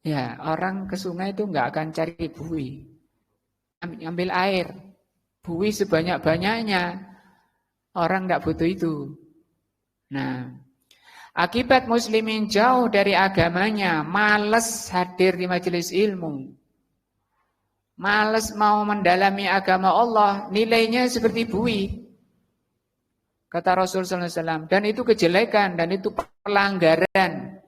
Ya, orang ke sungai itu enggak akan cari buih. Ambil air, buih sebanyak-banyaknya. Orang enggak butuh itu. Nah, akibat muslimin jauh dari agamanya, malas hadir di majelis ilmu, malas mau mendalami agama Allah, nilainya seperti buih. Kata Rasul sallallahu alaihi wasallam, dan itu kejelekan, dan itu pelanggaran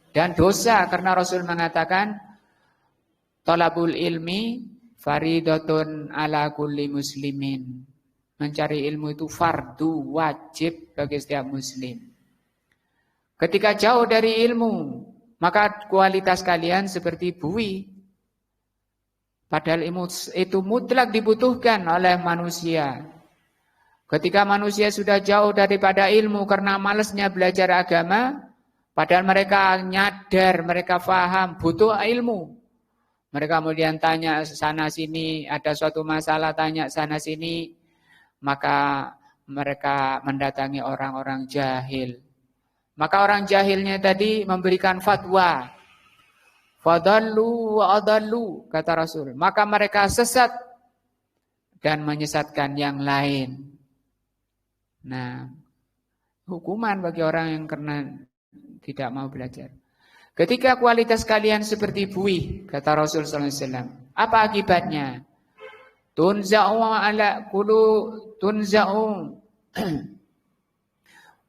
dan dosa, karena Rasul mengatakan talabul ilmi faridatun ala kulli muslimin. Mencari ilmu itu fardu wajib bagi setiap muslim. Ketika jauh dari ilmu, maka kualitas kalian seperti buih. Padahal ilmu itu mutlak dibutuhkan oleh manusia. Ketika manusia sudah jauh daripada ilmu karena malasnya belajar agama, padahal mereka nyadar, mereka faham, butuh ilmu. Mereka kemudian tanya sana sini, ada suatu masalah tanya sana sini, maka mereka mendatangi orang-orang jahil. Maka orang jahilnya tadi memberikan fatwa. Fadallu wa adallu, kata Rasul. Maka mereka sesat dan menyesatkan yang lain. Nah, hukuman bagi orang yang karena tidak mau belajar. Ketika kualitas kalian seperti buih, kata Rasul sallallahu alaihi wasallam, apa akibatnya? Tunza'u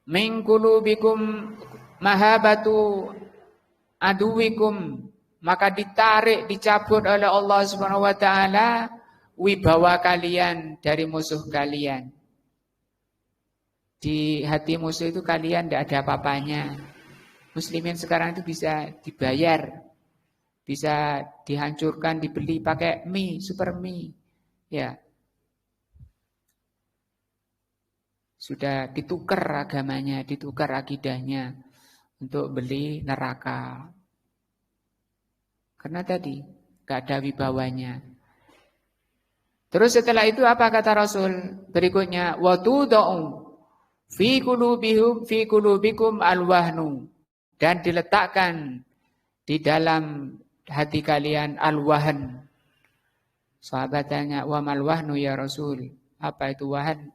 min qulubikum mahabatu aduwikum, maka ditarik, dicabut oleh Allah Subhanahu wa taala wibawa kalian dari musuh kalian. Di hati musuh itu kalian tidak ada apa-apanya. Muslimin sekarang itu bisa dibayar, bisa dihancurkan, dibeli pakai mie, super mie. Ya. Sudah ditukar agamanya, ditukar akidahnya untuk beli neraka. Karena tadi gak ada wibawanya. Terus setelah itu apa kata Rasul berikutnya? Wa tudau fi qulubikum alwahnu, dan diletakkan di dalam hati kalian alwahn. Sahabat tanya, "Wa mal wahnu ya Rasul?" Apa itu wahan?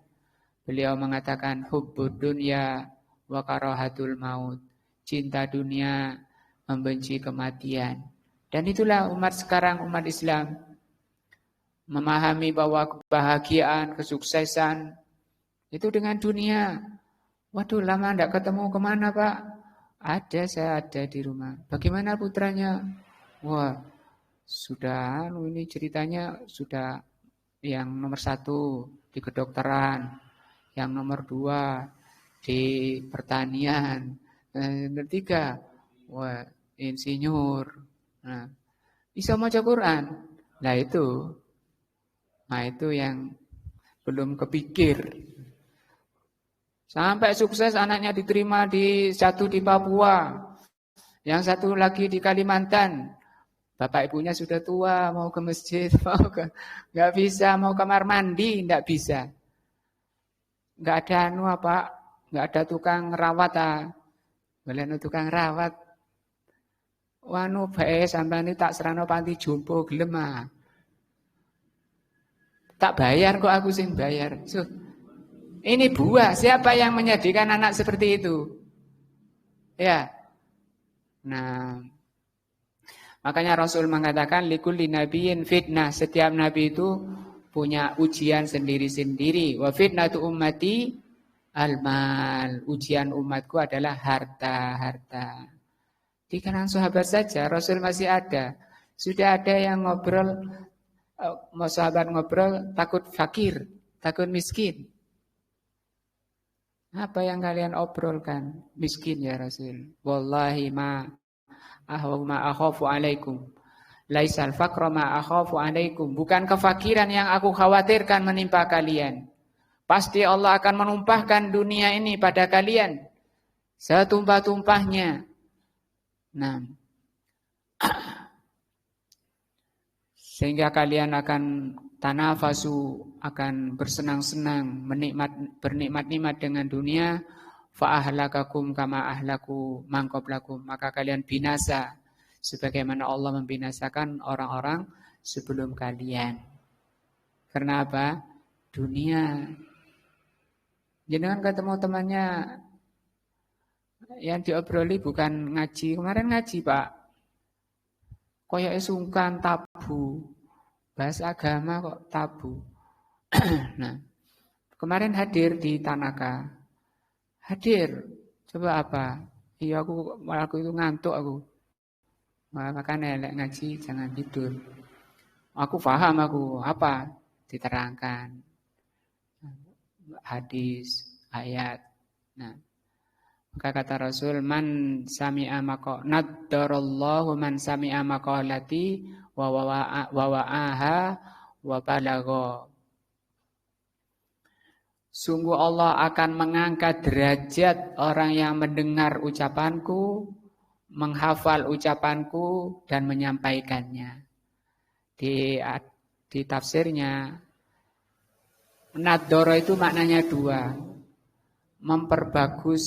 Beliau mengatakan hubbud dunya wa karahatul maut. Cinta dunia, membenci kematian. Dan itulah umat sekarang, umat Islam. Memahami bahwa kebahagiaan, kesuksesan itu dengan dunia. Waduh, lama tidak ketemu, kemana Pak? Ada, saya ada di rumah. Bagaimana putranya? Wah, sudah, ini ceritanya sudah yang nomor 1 di kedokteran. Yang nomor 2 di pertanian, yang nomor 3, wah, insinyur. Nah, bisa maca Quran. Nah itu yang belum kepikir. Sampai sukses anaknya diterima satu di Papua, yang satu lagi di Kalimantan. Bapak ibunya sudah tua, mau ke masjid, nggak bisa, mau kamar mandi, nggak bisa. Nggak ada nggak ada tukang rawat Balen tukang rawat. Wanu bae sampean tak serano panti jompo gelem Tak bayar kok, aku sing bayar. Ini buah, siapa yang menyedihkan anak seperti itu? Ya. Nah, makanya Rasul mengatakan likulli nabiyyin fitnah, setiap nabi itu punya ujian sendiri-sendiri. Wa fitnatu ummati al-mal. Ujian umatku adalah harta. Di kalangan sahabat saja Rasul masih ada. Sudah ada yang ngobrol, mau sahabat ngobrol takut fakir, takut miskin. Apa yang kalian obrolkan? Miskin ya Rasul. Wallahi ma akhafu alaikum. Laisal faqra ma akhafu alaikum. Bukan kefakiran yang aku khawatirkan menimpa kalian. Pasti Allah akan menumpahkan dunia ini pada kalian setumpah-tumpahnya. Nah, sehingga kalian akan tanafasu, akan bersenang-senang, bernikmat-nikmat dengan dunia. Fa ahlakakum kama ahlaku mangqablakum. Maka kalian binasa sebagaimana Allah membinasakan orang-orang sebelum kalian. Karena apa? Dunia. Jangan ketemu temannya yang diobroli bukan ngaji. Kemarin ngaji Pak. Koyoknya sungkan, tabu. Bahas agama kok tabu. Nah, kemarin hadir di Tanaka. Hadir. Coba apa? Iya aku itu ngantuk aku. Makanya elek ngaji jangan tidur. Aku paham apa diterangkan. Hadis, ayat. Nah, maka kata Rasul, man sami'a naddarallahu man sami'a maqalati wa wa'aha wa balagha. Sungguh Allah akan mengangkat derajat orang yang mendengar ucapanku, menghafal ucapanku dan menyampaikannya. Di tafsirnya, nadoro itu maknanya 2. Memperbagus,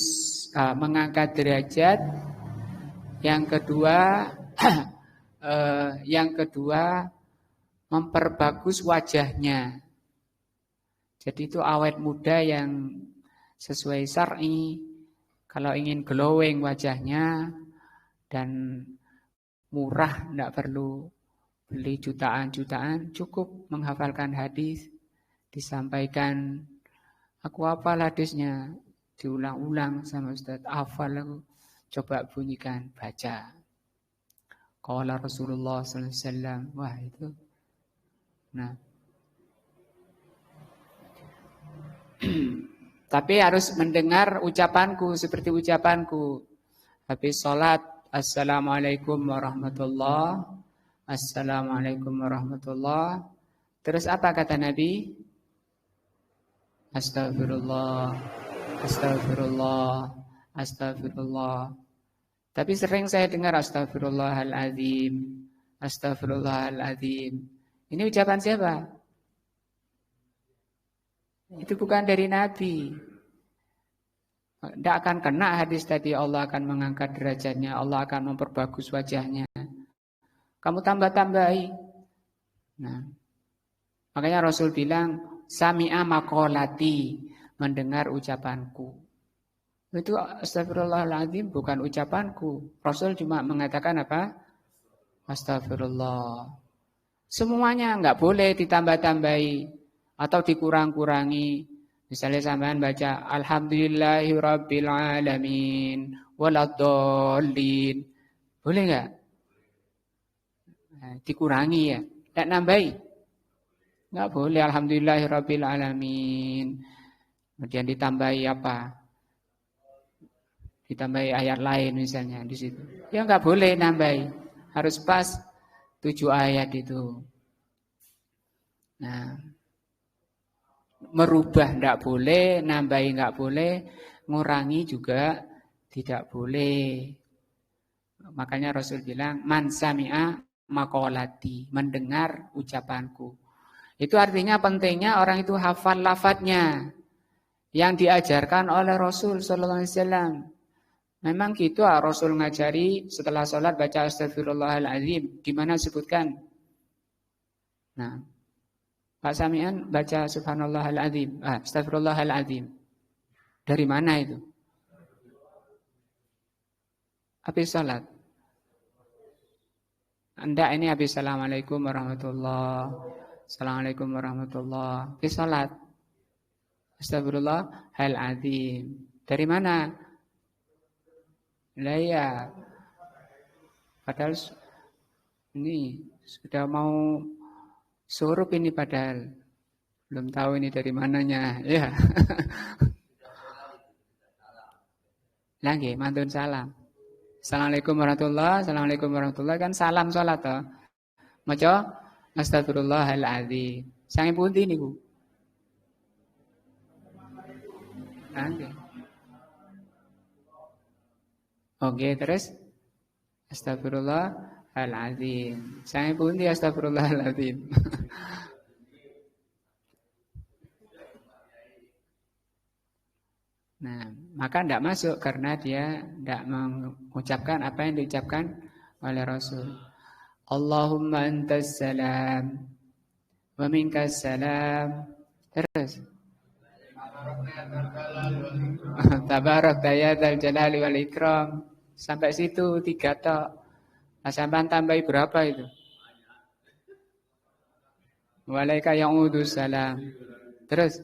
mengangkat derajat. Yang kedua, memperbagus wajahnya. Jadi itu awet muda yang sesuai syar'i. Kalau ingin glowing wajahnya dan murah, tidak perlu beli jutaan-jutaan, cukup menghafalkan hadis, disampaikan. Aku hafal hadisnya, diulang-ulang sama Ustaz, hafal aku. Coba bunyikan, baca. Qala Rasulullah sallallahu alaihi wasallam. Wah, itu. Nah. Tapi harus mendengar ucapanku seperti ucapanku. Habis sholat, Assalamualaikum warahmatullahi. Assalamualaikum warahmatullahi. Terus apa kata Nabi? Astagfirullah, astagfirullah, astagfirullah. Tapi sering saya dengar astagfirullahaladzim, astagfirullahaladzim. Ini ucapan siapa? Itu bukan dari Nabi. Tidak akan kena hadis tadi, Allah akan mengangkat derajatnya, Allah akan memperbagus wajahnya. Kamu tambah-tambahi. Nah, makanya Rasul bilang, sami'a maqolati, mendengar ucapanku. Itu astagfirullahaladzim bukan ucapanku. Rasul cuma mengatakan apa? Astagfirullah. Semuanya enggak boleh ditambah-tambahi atau dikurang-kurangi. Misalnya sampean baca alhamdulillahirabbil alamin waladdallin. Boleh enggak? Nah, dikurangi ya. Enggak nambahi. Enggak boleh alhamdulillahirabbil alamin. Kemudian ditambahi apa? Ditambahi ayat lain misalnya di situ. Ya enggak boleh nambahi. Harus pas 7 ayat itu. Nah, merubah enggak boleh, nambahi enggak boleh, ngurangi juga tidak boleh. Makanya Rasul bilang, man sami'a maqolati, mendengar ucapanku. Itu artinya pentingnya orang itu hafal lafadznya yang diajarkan oleh Rasul sallallahu alaihi wasallam. Memang gitu Rasul ngajari setelah sholat baca astagfirullahaladzim. Di mana sebutkan? Nah, Pak Samian baca subhanallahal-azim. Astagfirullahaladzim. Dari mana itu? Habis sholat. Anda ini habis assalamualaikum warahmatullahi. Assalamualaikum warahmatullahi. Habis sholat. Astagfirullahaladzim. Dari mana? Lah ya, padahal ini sudah mau surup ini padahal. Belum tahu ini dari mananya, ya. Lagi, mantun salam. Assalamualaikum warahmatullahi, assalamualaikum warahmatullahi, kan salam sholat toh. Maca astagfirullahaladzim. Sange pundi niku? Oke. Oke, terus astagfirullahaladzim. Saya pun di astagfirullahaladzim. Nah, maka tidak masuk karena dia tidak mengucapkan apa yang diucapkan oleh Rasul. Allahumma antas salam wa minkas salam. Terus Tabarak dayadzal jalali wal ikram. Sampai situ 3 tok. Nah, sampai tambahi berapa itu? Walaika ya'udus salam. Terus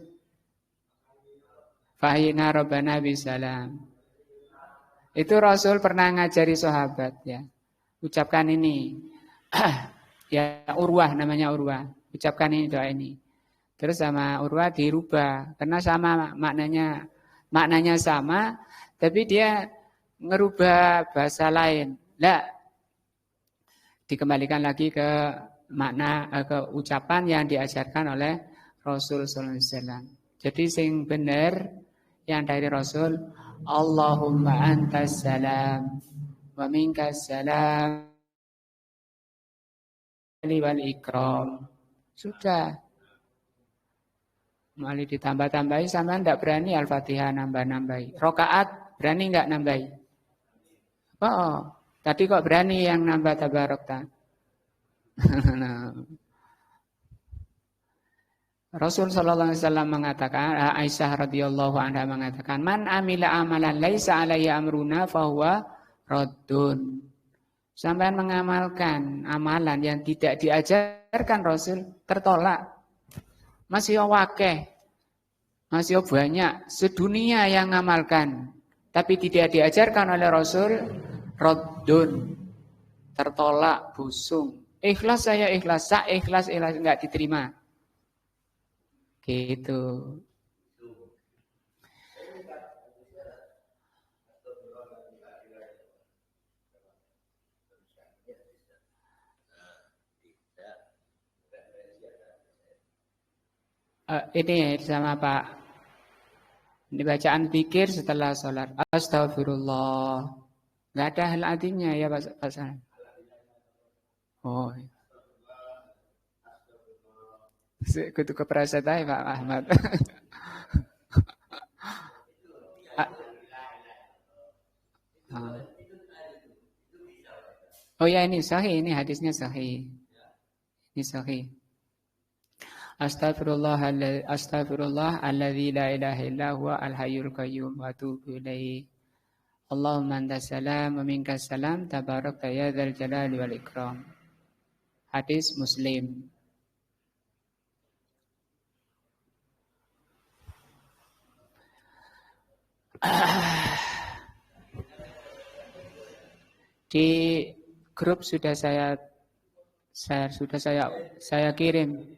fahina rabbana bisalam. Itu Rasul pernah ngajari sahabat ya. Ucapkan ini. Ya Urwah namanya Urwah. Ucapkan ini doa ini. Terus sama Urwah dirubah karena sama maknanya sama, tapi dia ngerubah bahasa lain. Lah, dikembalikan lagi ke makna ke ucapan yang diajarkan oleh Rasul sallallahu alaihi wasallam. Jadi sing benar yang dari Rasul, Allahumma antas salam wa minkas salam wal ikram. Sudah. Mali ditambah-tambahi sama ndak berani Al-Fatihah nambah-nambahi. Rokaat berani nggak nambahi? Oh, tadi kok berani yang nambah tabarokta. Rasul sallallahu alaihi wasallam mengatakan, Aisyah radhiyallahu anha mengatakan, "Man amila amalan laisa alaihi amruna fahuwa raddun." Sampai mengamalkan amalan yang tidak diajarkan Rasul tertolak. Masih wakeh, masih banyak sedunia yang ngamalkan, Tapi tidak diajarkan oleh Rasul raddun, tertolak, busung. Ikhlas saya ikhlas, ikhlas enggak diterima. Gitu. Ini sama Pak. Ini bacaan pikir setelah sholat. Astagfirullah. Enggak ada hal artinya ya Pak San. Oh. Kutu keprasetanya Pak Ahmad. Oh ya ini sahih, ini hadisnya sahih. Ini sahih. Astagfirullah alladzi la ilaha illa huwa al-hayyul qayyum wa atubu ilaihi. Allahumma antas salam wa minkas salam tabarakta ya dzal jalali wal ikram. Hadis Muslim. Di grup sudah saya kirim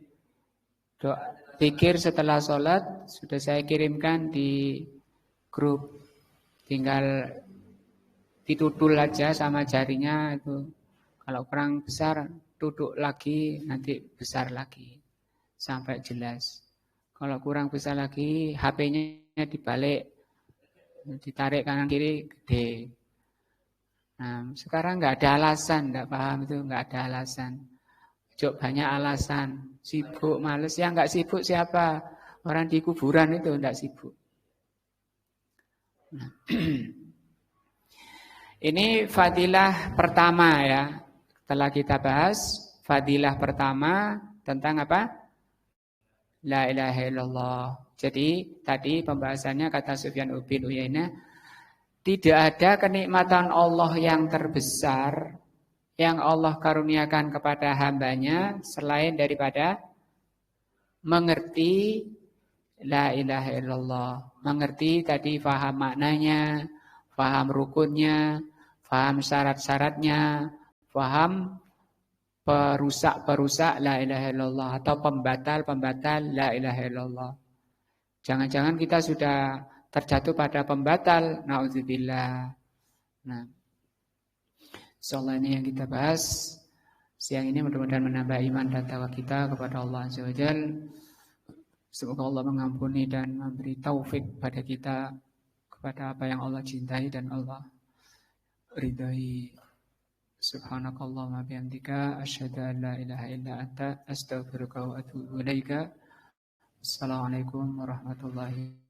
doa zikir setelah sholat, sudah saya kirimkan di grup. Tinggal ditutul aja sama jarinya itu. Kalau kurang besar, tutuk lagi, nanti besar lagi. Sampai jelas. Kalau kurang besar lagi, HP-nya dibalik. Ditarik kanan kiri, gede. Nah, sekarang nggak ada alasan, nggak paham itu, nggak ada alasan. Jok banyak alasan. Sibuk, males. Yang nggak sibuk siapa? Orang di kuburan itu nggak sibuk. Nah. Ini fadilah pertama ya. Setelah kita bahas fadilah pertama tentang apa? La ilaha illallah. Jadi tadi pembahasannya kata Sufyan bin Uyainah, tidak ada kenikmatan Allah yang terbesar yang Allah karuniakan kepada hambanya selain daripada mengerti la ilaha illallah. Mengerti tadi faham maknanya, faham rukunnya, faham syarat-syaratnya, faham perusak-perusak la ilaha illallah atau pembatal-pembatal la ilaha illallah. Jangan-jangan kita sudah terjatuh pada pembatal, naudzubillah. Nah, insyaallah ini yang kita bahas siang ini, mudah-mudahan menambah iman dan takwa kita kepada Allah Azza wa Jalla. Semoga Allah mengampuni dan memberi taufik pada kita kepada apa yang Allah cintai dan Allah ridai. Subhanakallahumma bihamdika asyhadu an la ilaha illa anta astaghfiruka wa atubu ilaika. Assalamualaikum warahmatullahi wabarakatuh.